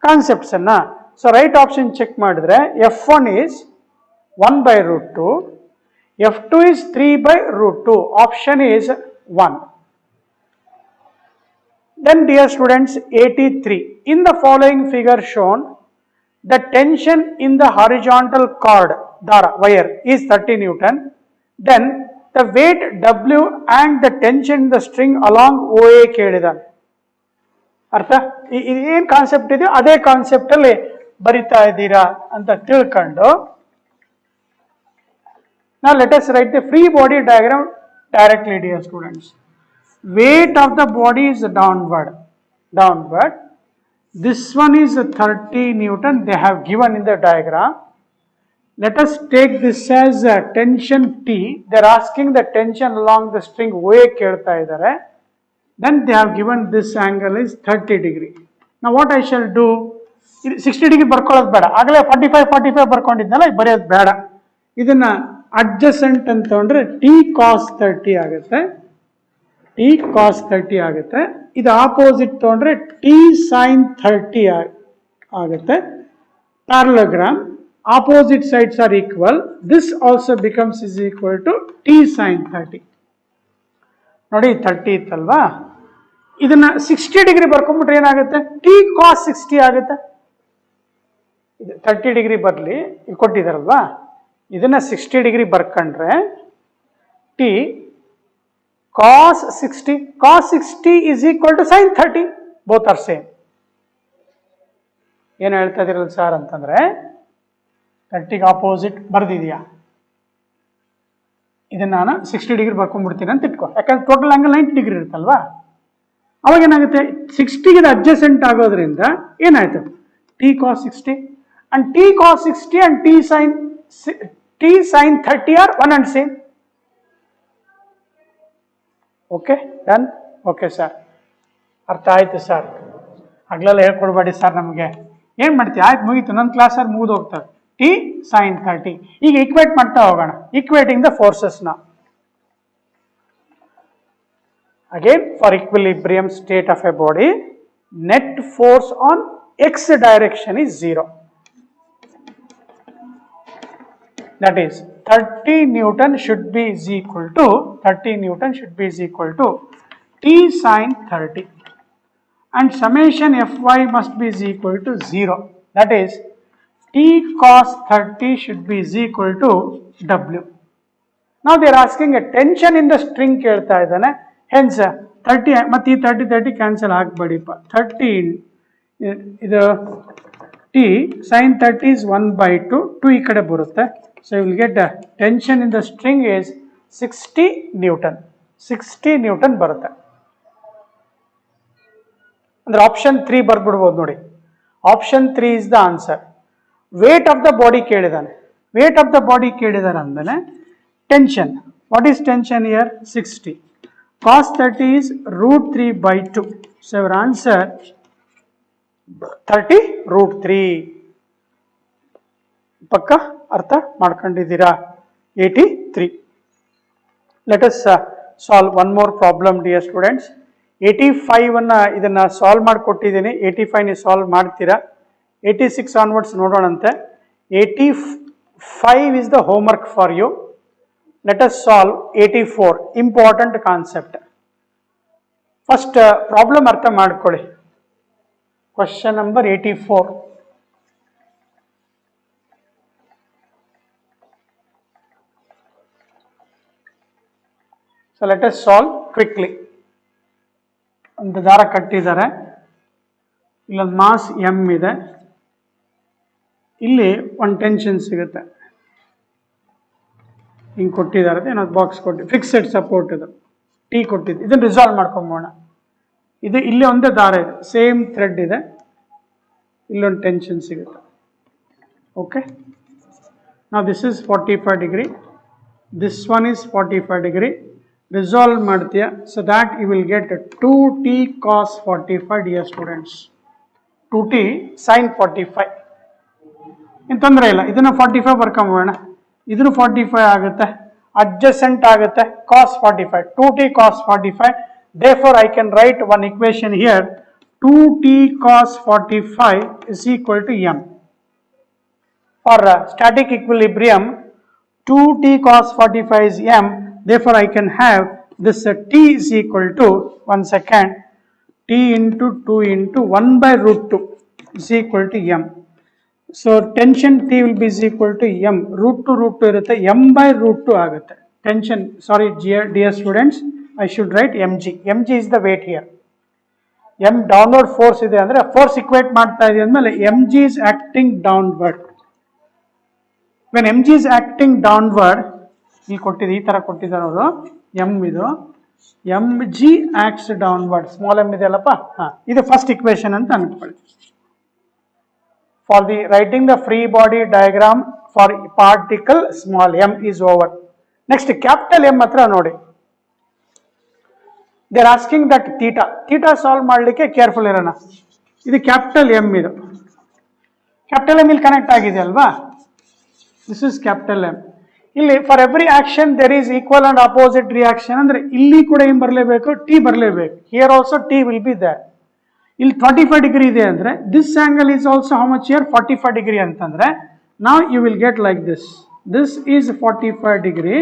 concepts ಅನ್ನ. So right option check ಮಾಡಿದ್ರೆ F1 is 1 by root 2, F2 is 3 by root 2. Option is 1. Then dear students, 83. In the following figure shown, the tension in the horizontal cord, dara, wire is 30 Newton. Then the weight W and the tension in the string along OA ಕೇಳಿದಾನೆ. ಅರ್ಥ ಏನು concept ಇದೆಯೋ ಅದೇ concept ಅಲ್ಲಿ ಬರಿತಾ ಇದ್ದೀರಾ ಅಂತ ತಿಳ್ಕೊಂಡು, now let us write the free body diagram directly, dear students. Weight of the body is downward. This one is 30 Newton they have given in the diagram. Let us take this as tension T. They are asking the tension along the string OA ಕೇಳ್ತಾ ಇದ್ದಾರೆ. Then they have given this angle is 30 degree. Now what I shall do, 60 degree ಬರ್ಕೊಳ್ಳೋದು ಬೇಡ, ಆಗಲೇ 45 ಬರ್ಕೊಂಡಿದ್ನಲ್ಲ ಬರೆಯೋದು ಬೇಡ. ಇದನ್ನ adjacent ಅಂತ ತಗೊಂಡ್ರೆ T cos 30 ಆಗುತ್ತೆ. ಇದು ಆಪೋಸಿಟ್ ತಗೊಂಡ್ರೆ T sin 30 ಆಗುತ್ತೆ. Parallelogram, opposite sides are equal. This also becomes is equal to T sin 30. ನೋಡಿ 30 ಇತ್ತಲ್ವಾ, ಇದನ್ನ 60 ಡಿಗ್ರಿ ಬರ್ಕೊಂಡ್ಬಿಟ್ರೆ ಏನಾಗುತ್ತೆ, T cos 60 ಆಗುತ್ತೆ. 30 ಡಿಗ್ರಿ ಬರಲಿ ಕೊಟ್ಟಿದಾರಲ್ವಾ, ಇದನ್ನ 60 degree ಬರ್ಕೊಂಡ್ರೆ T cos 60 is equal to sin 30. both are same. ಏನು ಹೇಳ್ತಾ ಇದ್ದೀರಲ್ಲ ಸರ್ ಅಂತಂದ್ರೆ 30ಗೆ ಆಪೋಸಿಟ್ ಬರ್ದಿದ್ಯಾ, ಇದನ್ನ ನಾನು 60 ಡಿಗ್ರಿ ಬರ್ಕೊಂಡ್ಬಿಡ್ತೀನಿ ಅಂತ ಇಟ್ಕೊ, ಯಾಕಂದ್ರೆ ಟೋಟಲ್ ಆಂಗಲ್ 90 ಡಿಗ್ರಿ ಇರುತ್ತಲ್ವಾ. ಅವಾಗ ಏನಾಗುತ್ತೆ, 60ಗೆ ಅಡ್ಜಸೆಂಟ್ ಆಗೋದ್ರಿಂದ ಏನಾಯ್ತು T cos 60 and T cos 60 and T sin 30 are one and same. Okay done. Okay sir, ಅರ್ಥ ಆಯ್ತು ಸರ್. ಹಗಲೆಲ್ಲ ಹೇಳ್ಕೊಡ್ಬೇಡಿ ಸರ್ ನಮಗೆ, ಏನು ಮಾಡ್ತೀವಿ, ಆಯ್ತು ಮುಗೀತು, ನನ್ನ ಕ್ಲಾಸಲ್ಲಿ ಮುಗಿದು ಹೋಗ್ತಾರೆ. T sin 30. ಈಗ ಈಕ್ವೇಟ್ ಮಾಡ್ತಾ ಹೋಗೋಣ, ಈಕ್ವೇಟಿಂಗ್ ದ ಫೋರ್ಸಸ್ನ. Again, for equilibrium state of a body, net force on x direction is 0. That is 30 Newton should be is equal to T sin 30, and summation Fy must be is equal to 0. That is T cos 30 should be is equal to W. Now they are asking a tension in the string ಕೇಳ್ತಾ ಇದ್ದಾನೆ. Hence 30 ಮತ್ತು ಈ 30 cancel ಆಗಬೇಡಿಪ್ಪ. 30 ಇದು T sin 30 is 1/2, 2 ಈ ಕಡೆ ಬರುತ್ತೆ. So you will get the tension in the string is 60 Newton ಬರುತ್ತೆ. ಅಂದ್ರೆ ಆಪ್ಷನ್ 3 ಬರ್ಬಿಡ್ಬೋದು ನೋಡಿ. Option 3 is the answer. Weight of the body ಕೇಳಿದಾನೆ, ವೇಟ್ ಆಫ್ ದ ಬಾಡಿ ಕೇಳಿದಾರೆ ಅಂದಮೇಲೆ tension, what is tension here, 60. cos 30 is √3/2. So your answer 30 √3. ಪಕ್ಕ ಅರ್ಥ ಮಾಡ್ಕೊಂಡಿದ್ದೀರಾ? 83. Let us solve one more problem, dear students. 85 ಅನ್ನ ಇದನ್ನ ಸಾಲ್ವ್ ಮಾಡಿಕೊಟ್ಟಿದ್ದೀನಿ, 85 ನೀವು solve ಮಾಡ್ತೀರಾ. 86 onwards ನೋಡೋಣಂತೆ. 5 is the homework for you. Let us solve 84. Important concept. First problem artha madkoli. Question number 84. So let us solve quickly. ಒಂದು ದಾರ ಕಟ್ಟಿದ್ದಾರೆ, ಇಲ್ಲೊಂದು mass M ಇದೆ, ಇಲ್ಲಿ ಒಂದು ಟೆನ್ಷನ್ ಸಿಗುತ್ತೆ, ಹಿಂಗೆ ಕೊಟ್ಟಿದ್ದಾರೆ, ಏನೊಂದು ಬಾಕ್ಸ್ ಕೊಟ್ಟು ಫಿಕ್ಸೆಡ್ ಸಪೋರ್ಟ್ ಇದು ಟಿ ಕೊಟ್ಟಿದ್ದು, ಇದನ್ನು ರಿಸಾಲ್ವ್ ಮಾಡ್ಕೊಂಬೋಣ. ಇದು ಇಲ್ಲಿ ಒಂದೇ ದಾರ ಇದೆ, ಸೇಮ್ ಥ್ರೆಡ್ ಇದೆ, ಇಲ್ಲೊಂದು ಟೆನ್ಷನ್ ಸಿಗುತ್ತೆ. ಓಕೆ, ನಾವು this is 45 degree, this one is 45 degree. Resolve ಮಾಡ್ತೀಯ, so that you will get 2t cos 45 dear students. 2t sin 45 ಏನು ತೊಂದರೆ ಇಲ್ಲ. ಇದನ್ನು 45 ಬರ್ಕೊಂಬೋಣ, ಇದನ್ನು 45 ಆಗುತ್ತೆ, ಅಡ್ಜಸೆಂಟ್ ಆಗುತ್ತೆ, cos 45, 2t cos 45. Therefore I can write one equation here, 2t cos 45 is equal to m. For static equilibrium, 2t cos 45 is m. Therefore I can have this t is equal to, one second, t into 2 into 1 by root 2 is equal to m. So tension T will be is equal to m. Root 2 irutte, m by root 2 agutte. Tension, sorry dear students, I should write mg. Mg is the weight here. M downward force ide andre force equate ಮಾಡ್ತಾ ಇದೆ ಅಂದಮೇಲೆ mg is acting downward. When mg is acting downward, ಇಲ್ಲಿ ಕೊಟ್ಟಿದೆ, ಈ ತರ ಕೊಟ್ಟಿದ್ದಾರೆ ಅವರು, m ಇದು, mg acts downward. Small m ಇದೆ ಅಲ್ಲಪ್ಪ, ಇದು ಫಸ್ಟ್ ಇಕ್ವೇಶನ್ ಅಂತ ಅನ್ಕೊಳ್ಳಿ. For the writing the free body diagram for particle small m is over. Next capital M hatra ನೋಡಿ. They are asking that theta solve ಮಾಡಲಿಕ್ಕೆ careful ಇರೋಣ. ಇದು capital M, ಇದು ಕ್ಯಾಪಿಟಲ್ M ಇಲ್ಲಿ ಕನೆಕ್ಟ್ ಆಗಿದೆ ಅಲ್ವಾ. This is capital M. ಇಲ್ಲಿ for every action there is equal and opposite reaction ಅಂದ್ರೆ ಇಲ್ಲಿ ಕೂಡ ಏನ್ ಬರಲೇಬೇಕು, ಟಿ ಬರಲೇಬೇಕು. Here also T will be there. ಇಲ್ಲಿ 25 ಡಿಗ್ರಿ ಇದೆ ಅಂದ್ರೆ this angle is also how much here 45 degree ಅಂತಂದ್ರೆ ನಾವು you will get like this. This is 45 degree.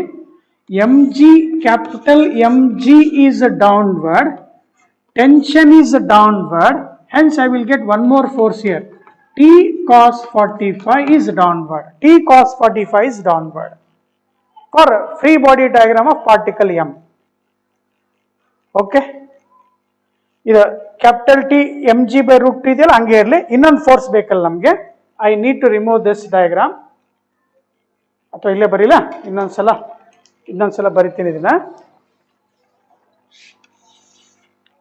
mg, capital mg is downward, tension is downward, hence I will get one more force here. T cos 45 is downward. T cos 45 is downward for free body diagram of particle m. Okay, ಇದು capital T M G by root T ಇದೆಯಲ್ಲ ಹಂಗೆ ಇರಲಿ. ಇನ್ನೊಂದು force ಬೇಕಲ್ಲ ನಮಗೆ, I need to remove this diagram. ಅಥವಾ ಇಲ್ಲೇ ಬರೀಲ್ಲ, ಇನ್ನೊಂದ್ಸಲ ಬರಿತೀನಿ ಇದನ್ನ.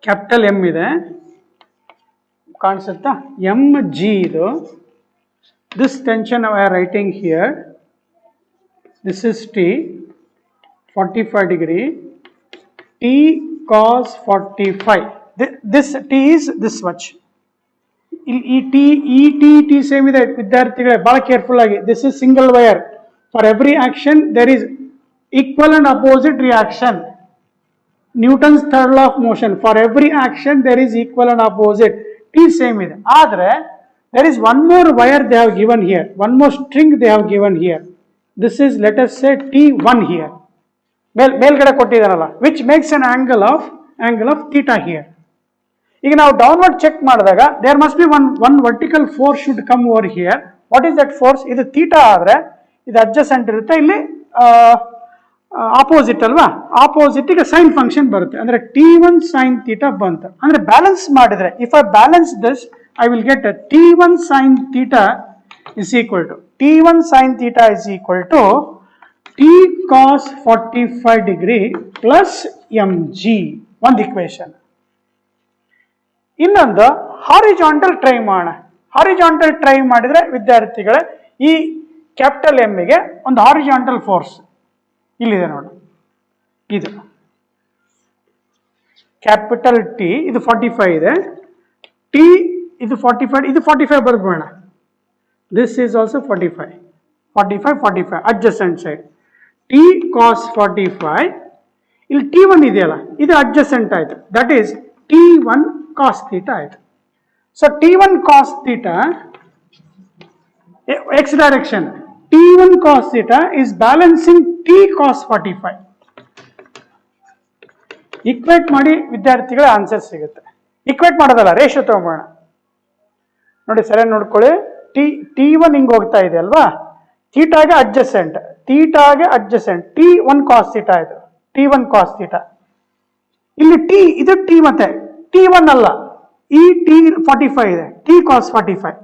ಕ್ಯಾಪಿಟಲ್ ಎಮ್ ಇದೆ, ಕಾಣಿಸುತ್ತಾ, ಎಮ್ ಜಿ ಇದು. This tension I are writing here, this is T 45 degree, T cos 45. This t is this much. ಈ ಟಿ ಸೇಮ್ ಇದೆ ವಿದ್ಯಾರ್ಥಿಗಳೇ, ಬಹಳ ಕೇರ್ಫುಲ್ ಆಗಿ. This is single wire. For every action there is equal and opposite reaction. Newton's third law of motion, for every action there is equal and opposite. T same ಇದೆ, ಆದ್ರೆ there is one more wire they have given here, one more string they have given here. This is let us say T1 here, ಮೇಲ್ಗಡೆ ಕೊಟ್ಟಿದ್ದಾನಲ್ಲ, which makes an angle of theta here. ಈಗ ನಾವು downward check ಮಾಡಿದಾಗ there must be one vertical force should come over here. What is that force? ಇದು theta ಆದ್ರೆ ಇದು adjacent ಇರುತ್ತೆ, ಇಲ್ಲಿ ಆಪೋಸಿಟ್ ಅಲ್ವಾ, ಆಪೋಸಿಟ್ ಗೆ ಸೈನ್ ಫಂಕ್ಷನ್ ಬರುತ್ತೆ. ಅಂದ್ರೆ T1 sin ಥೀಟಾ ಬಂತು ಅಂದ್ರೆ ಬ್ಯಾಲೆನ್ಸ್ ಮಾಡಿದ್ರೆ, if I balance this I will get T1 sin theta is equal to T1 sin theta is equal to T cos 45 degree plus mg. ಒಂದು equation. ಇನ್ನೊಂದು horizontal try ಮಾಡೋಣ. Horizontal try ಮಾಡಿದ್ರೆ ವಿದ್ಯಾರ್ಥಿಗಳೇ, ಈ capital M ಗೆ ಒಂದು horizontal force ಇಲ್ಲಿದೆ ನೋಡಿ. ಇದು ಕ್ಯಾಪಿಟಲ್ ಟಿ, ಇದು 45 ಇದೆ, ಟಿ ಇದು 45, ಇದು 45 ಬರ್ಬೋಣ. This is also 45 adjacent side. T cos 45, ಇಲ್ಲಿ T1 ಇದೆಯಲ್ಲ, ಇದು ಅಡ್ಜಸೆಂಟ್ ಆಯ್ತು, that is T1 cos theta ಆಯ್ತು. So T1 cos theta X direction, T1 cos theta is balancing T cos 45. Equate ಮಾಡಿ ವಿದ್ಯಾರ್ಥಿಗಳ ಆನ್ಸರ್ ಸಿಗುತ್ತೆ. ಈಕ್ವೇಟ್ ಮಾಡೋದಲ್ಲ, ರೇಷಿಯೋ ತಗೊಂಬೋಣ. ನೋಡಿ ಸರಿಯಾಗಿ ನೋಡ್ಕೊಳ್ಳಿ. T1 ಹಿಂಗೆ ಹೋಗ್ತಾ ಇದೆ ಅಲ್ವಾ, ಥೀಟಾಗೆ ಅಡ್ಜಸೆಂಟ್, T1 cos theta ಇದು, T1 cos theta. ಇಲ್ಲಿ T ಇದು T ಮತ್ತೆ T1 ಅಲ್ಲ, ಈ T45 ಇದೆ, T cos 45.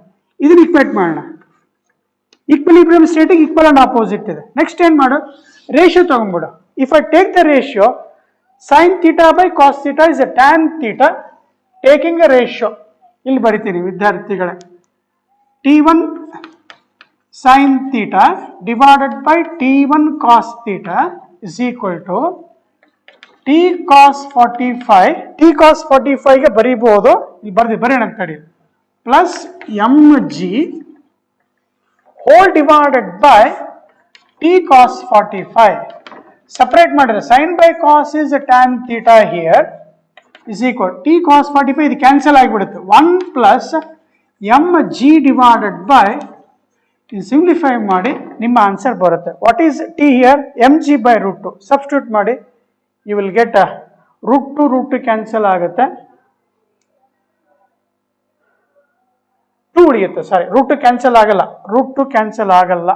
ಇದನ್ನ ಈಕ್ವೇಟ್ ಮಾಡೋಣ. ಈಕ್ವಿಲಿಬ್ರಿಯಂ ಸ್ಟೇಟಿಗೆ ಈಕ್ವಲ್ ಅಂಡ್ ಆಪೋಸಿಟ್ ಇದೆ. ನೆಕ್ಸ್ಟ್ ಏನ್ ಮಾಡು, ರೇಷಿಯೋ ತಗೊಂಡ್ಬಿಡು. If I take the ratio, sin theta by cos theta is a tan theta, taking a ratio. ಇಲ್ಲಿ ಬರಿತೀನಿ ವಿದ್ಯಾರ್ಥಿಗಳೇ, T1 sin theta divided by T1 cos theta is equal to T cos 45. T cos 45 ಗೆ ಬರೀಬಹುದು, ಇಲ್ಲಿ ಬರೆಯೋಣ ತಡಿ, plus mg whole divided by T cos 45. Separate ಮಾಡಿದ್ರೆ sin by cos is a tan theta here is equal T cos 45 ಇದು cancel ಆಗಿಬಿಡುತ್ತೆ. 1 plus mg divided by, ಇದು simplify ಮಾಡಿ ನಿಮ್ಮ ಆನ್ಸರ್ ಬರುತ್ತೆ. What is T here? mg by √2. Substitute ಮಾಡಿ, you will get √2 cancel ಆಗುತ್ತೆ, 2 ಉಳಿಯುತ್ತೆ. ಸಾರಿ, √2 ಕ್ಯಾನ್ಸಲ್ ಆಗಲ್ಲ, √2 ಕ್ಯಾನ್ಸಲ್ ಆಗಲ್ಲ.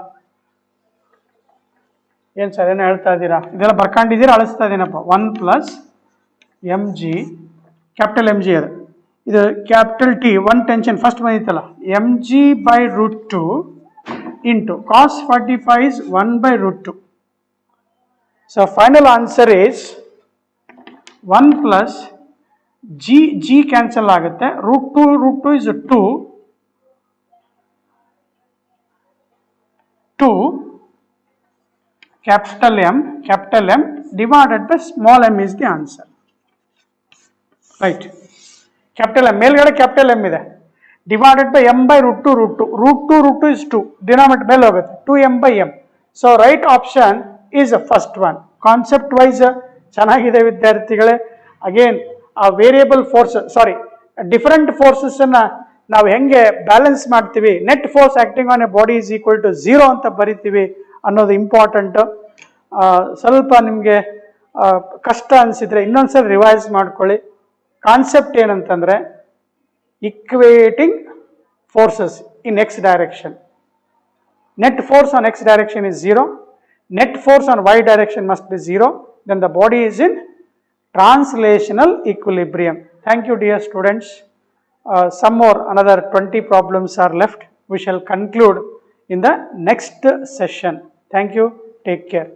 ಏನು ಸರ್ ಏನು ಹೇಳ್ತಾ ಇದ್ದೀರಾ? ಇದೆಲ್ಲ ಬರ್ಕೊಂಡಿದ್ದೀರಾ, ಅಳಿಸ್ತಾ ಇದ್ದೀನಪ್ಪ. 1 plus mg, ಕ್ಯಾಪಿಟಲ್ mg ಅದು, ಇದು ಕ್ಯಾಪಿಟಲ್ T, 1 ಟೆನ್ಷನ್ ಫಸ್ಟ್ ಬಂದಿತ್ತಲ್ಲ, mg by √2 into cos 45 is 1 by √2. So final answer is 1 plus g cancel ಆಗುತ್ತೆ, √2 is 2 capital M divided by small m is the answer. Right, capital M ಮೇಲ್ಗಡೆ capital M ಇದೆ, divided by m by √2 is 2, denominator ಮೇಲೆ ಹೋಗುತ್ತೆ, 2m by m. So right option is the first one. Concept wise ಚೆನ್ನಾಗಿದೆ ವಿದ್ಯಾರ್ಥಿಗಳೇ. Again ಆ variable force, sorry different forces ಅನ್ನ ನಾವು ಹೆಂಗೆ ಬ್ಯಾಲೆನ್ಸ್ ಮಾಡ್ತೀವಿ, net force acting on a body is equal to 0 ಅಂತ ಬರಿತೀವಿ ಅನ್ನೋದು ಇಂಪಾರ್ಟೆಂಟ್. ಸ್ವಲ್ಪ ನಿಮಗೆ ಕಷ್ಟ ಅನಿಸಿದ್ರೆ ಇನ್ನೊಂದ್ಸರಿ ರಿವೈಸ್ ಮಾಡ್ಕೊಳ್ಳಿ. ಕಾನ್ಸೆಪ್ಟ್ ಏನಂತಂದ್ರೆ, equating forces in x direction. Net force on x direction is 0. Net force on y direction must be 0. Then the body is in translational equilibrium. Thank you, dear students. Another 20 problems are left. We shall conclude in the next session. Thank you. Take care.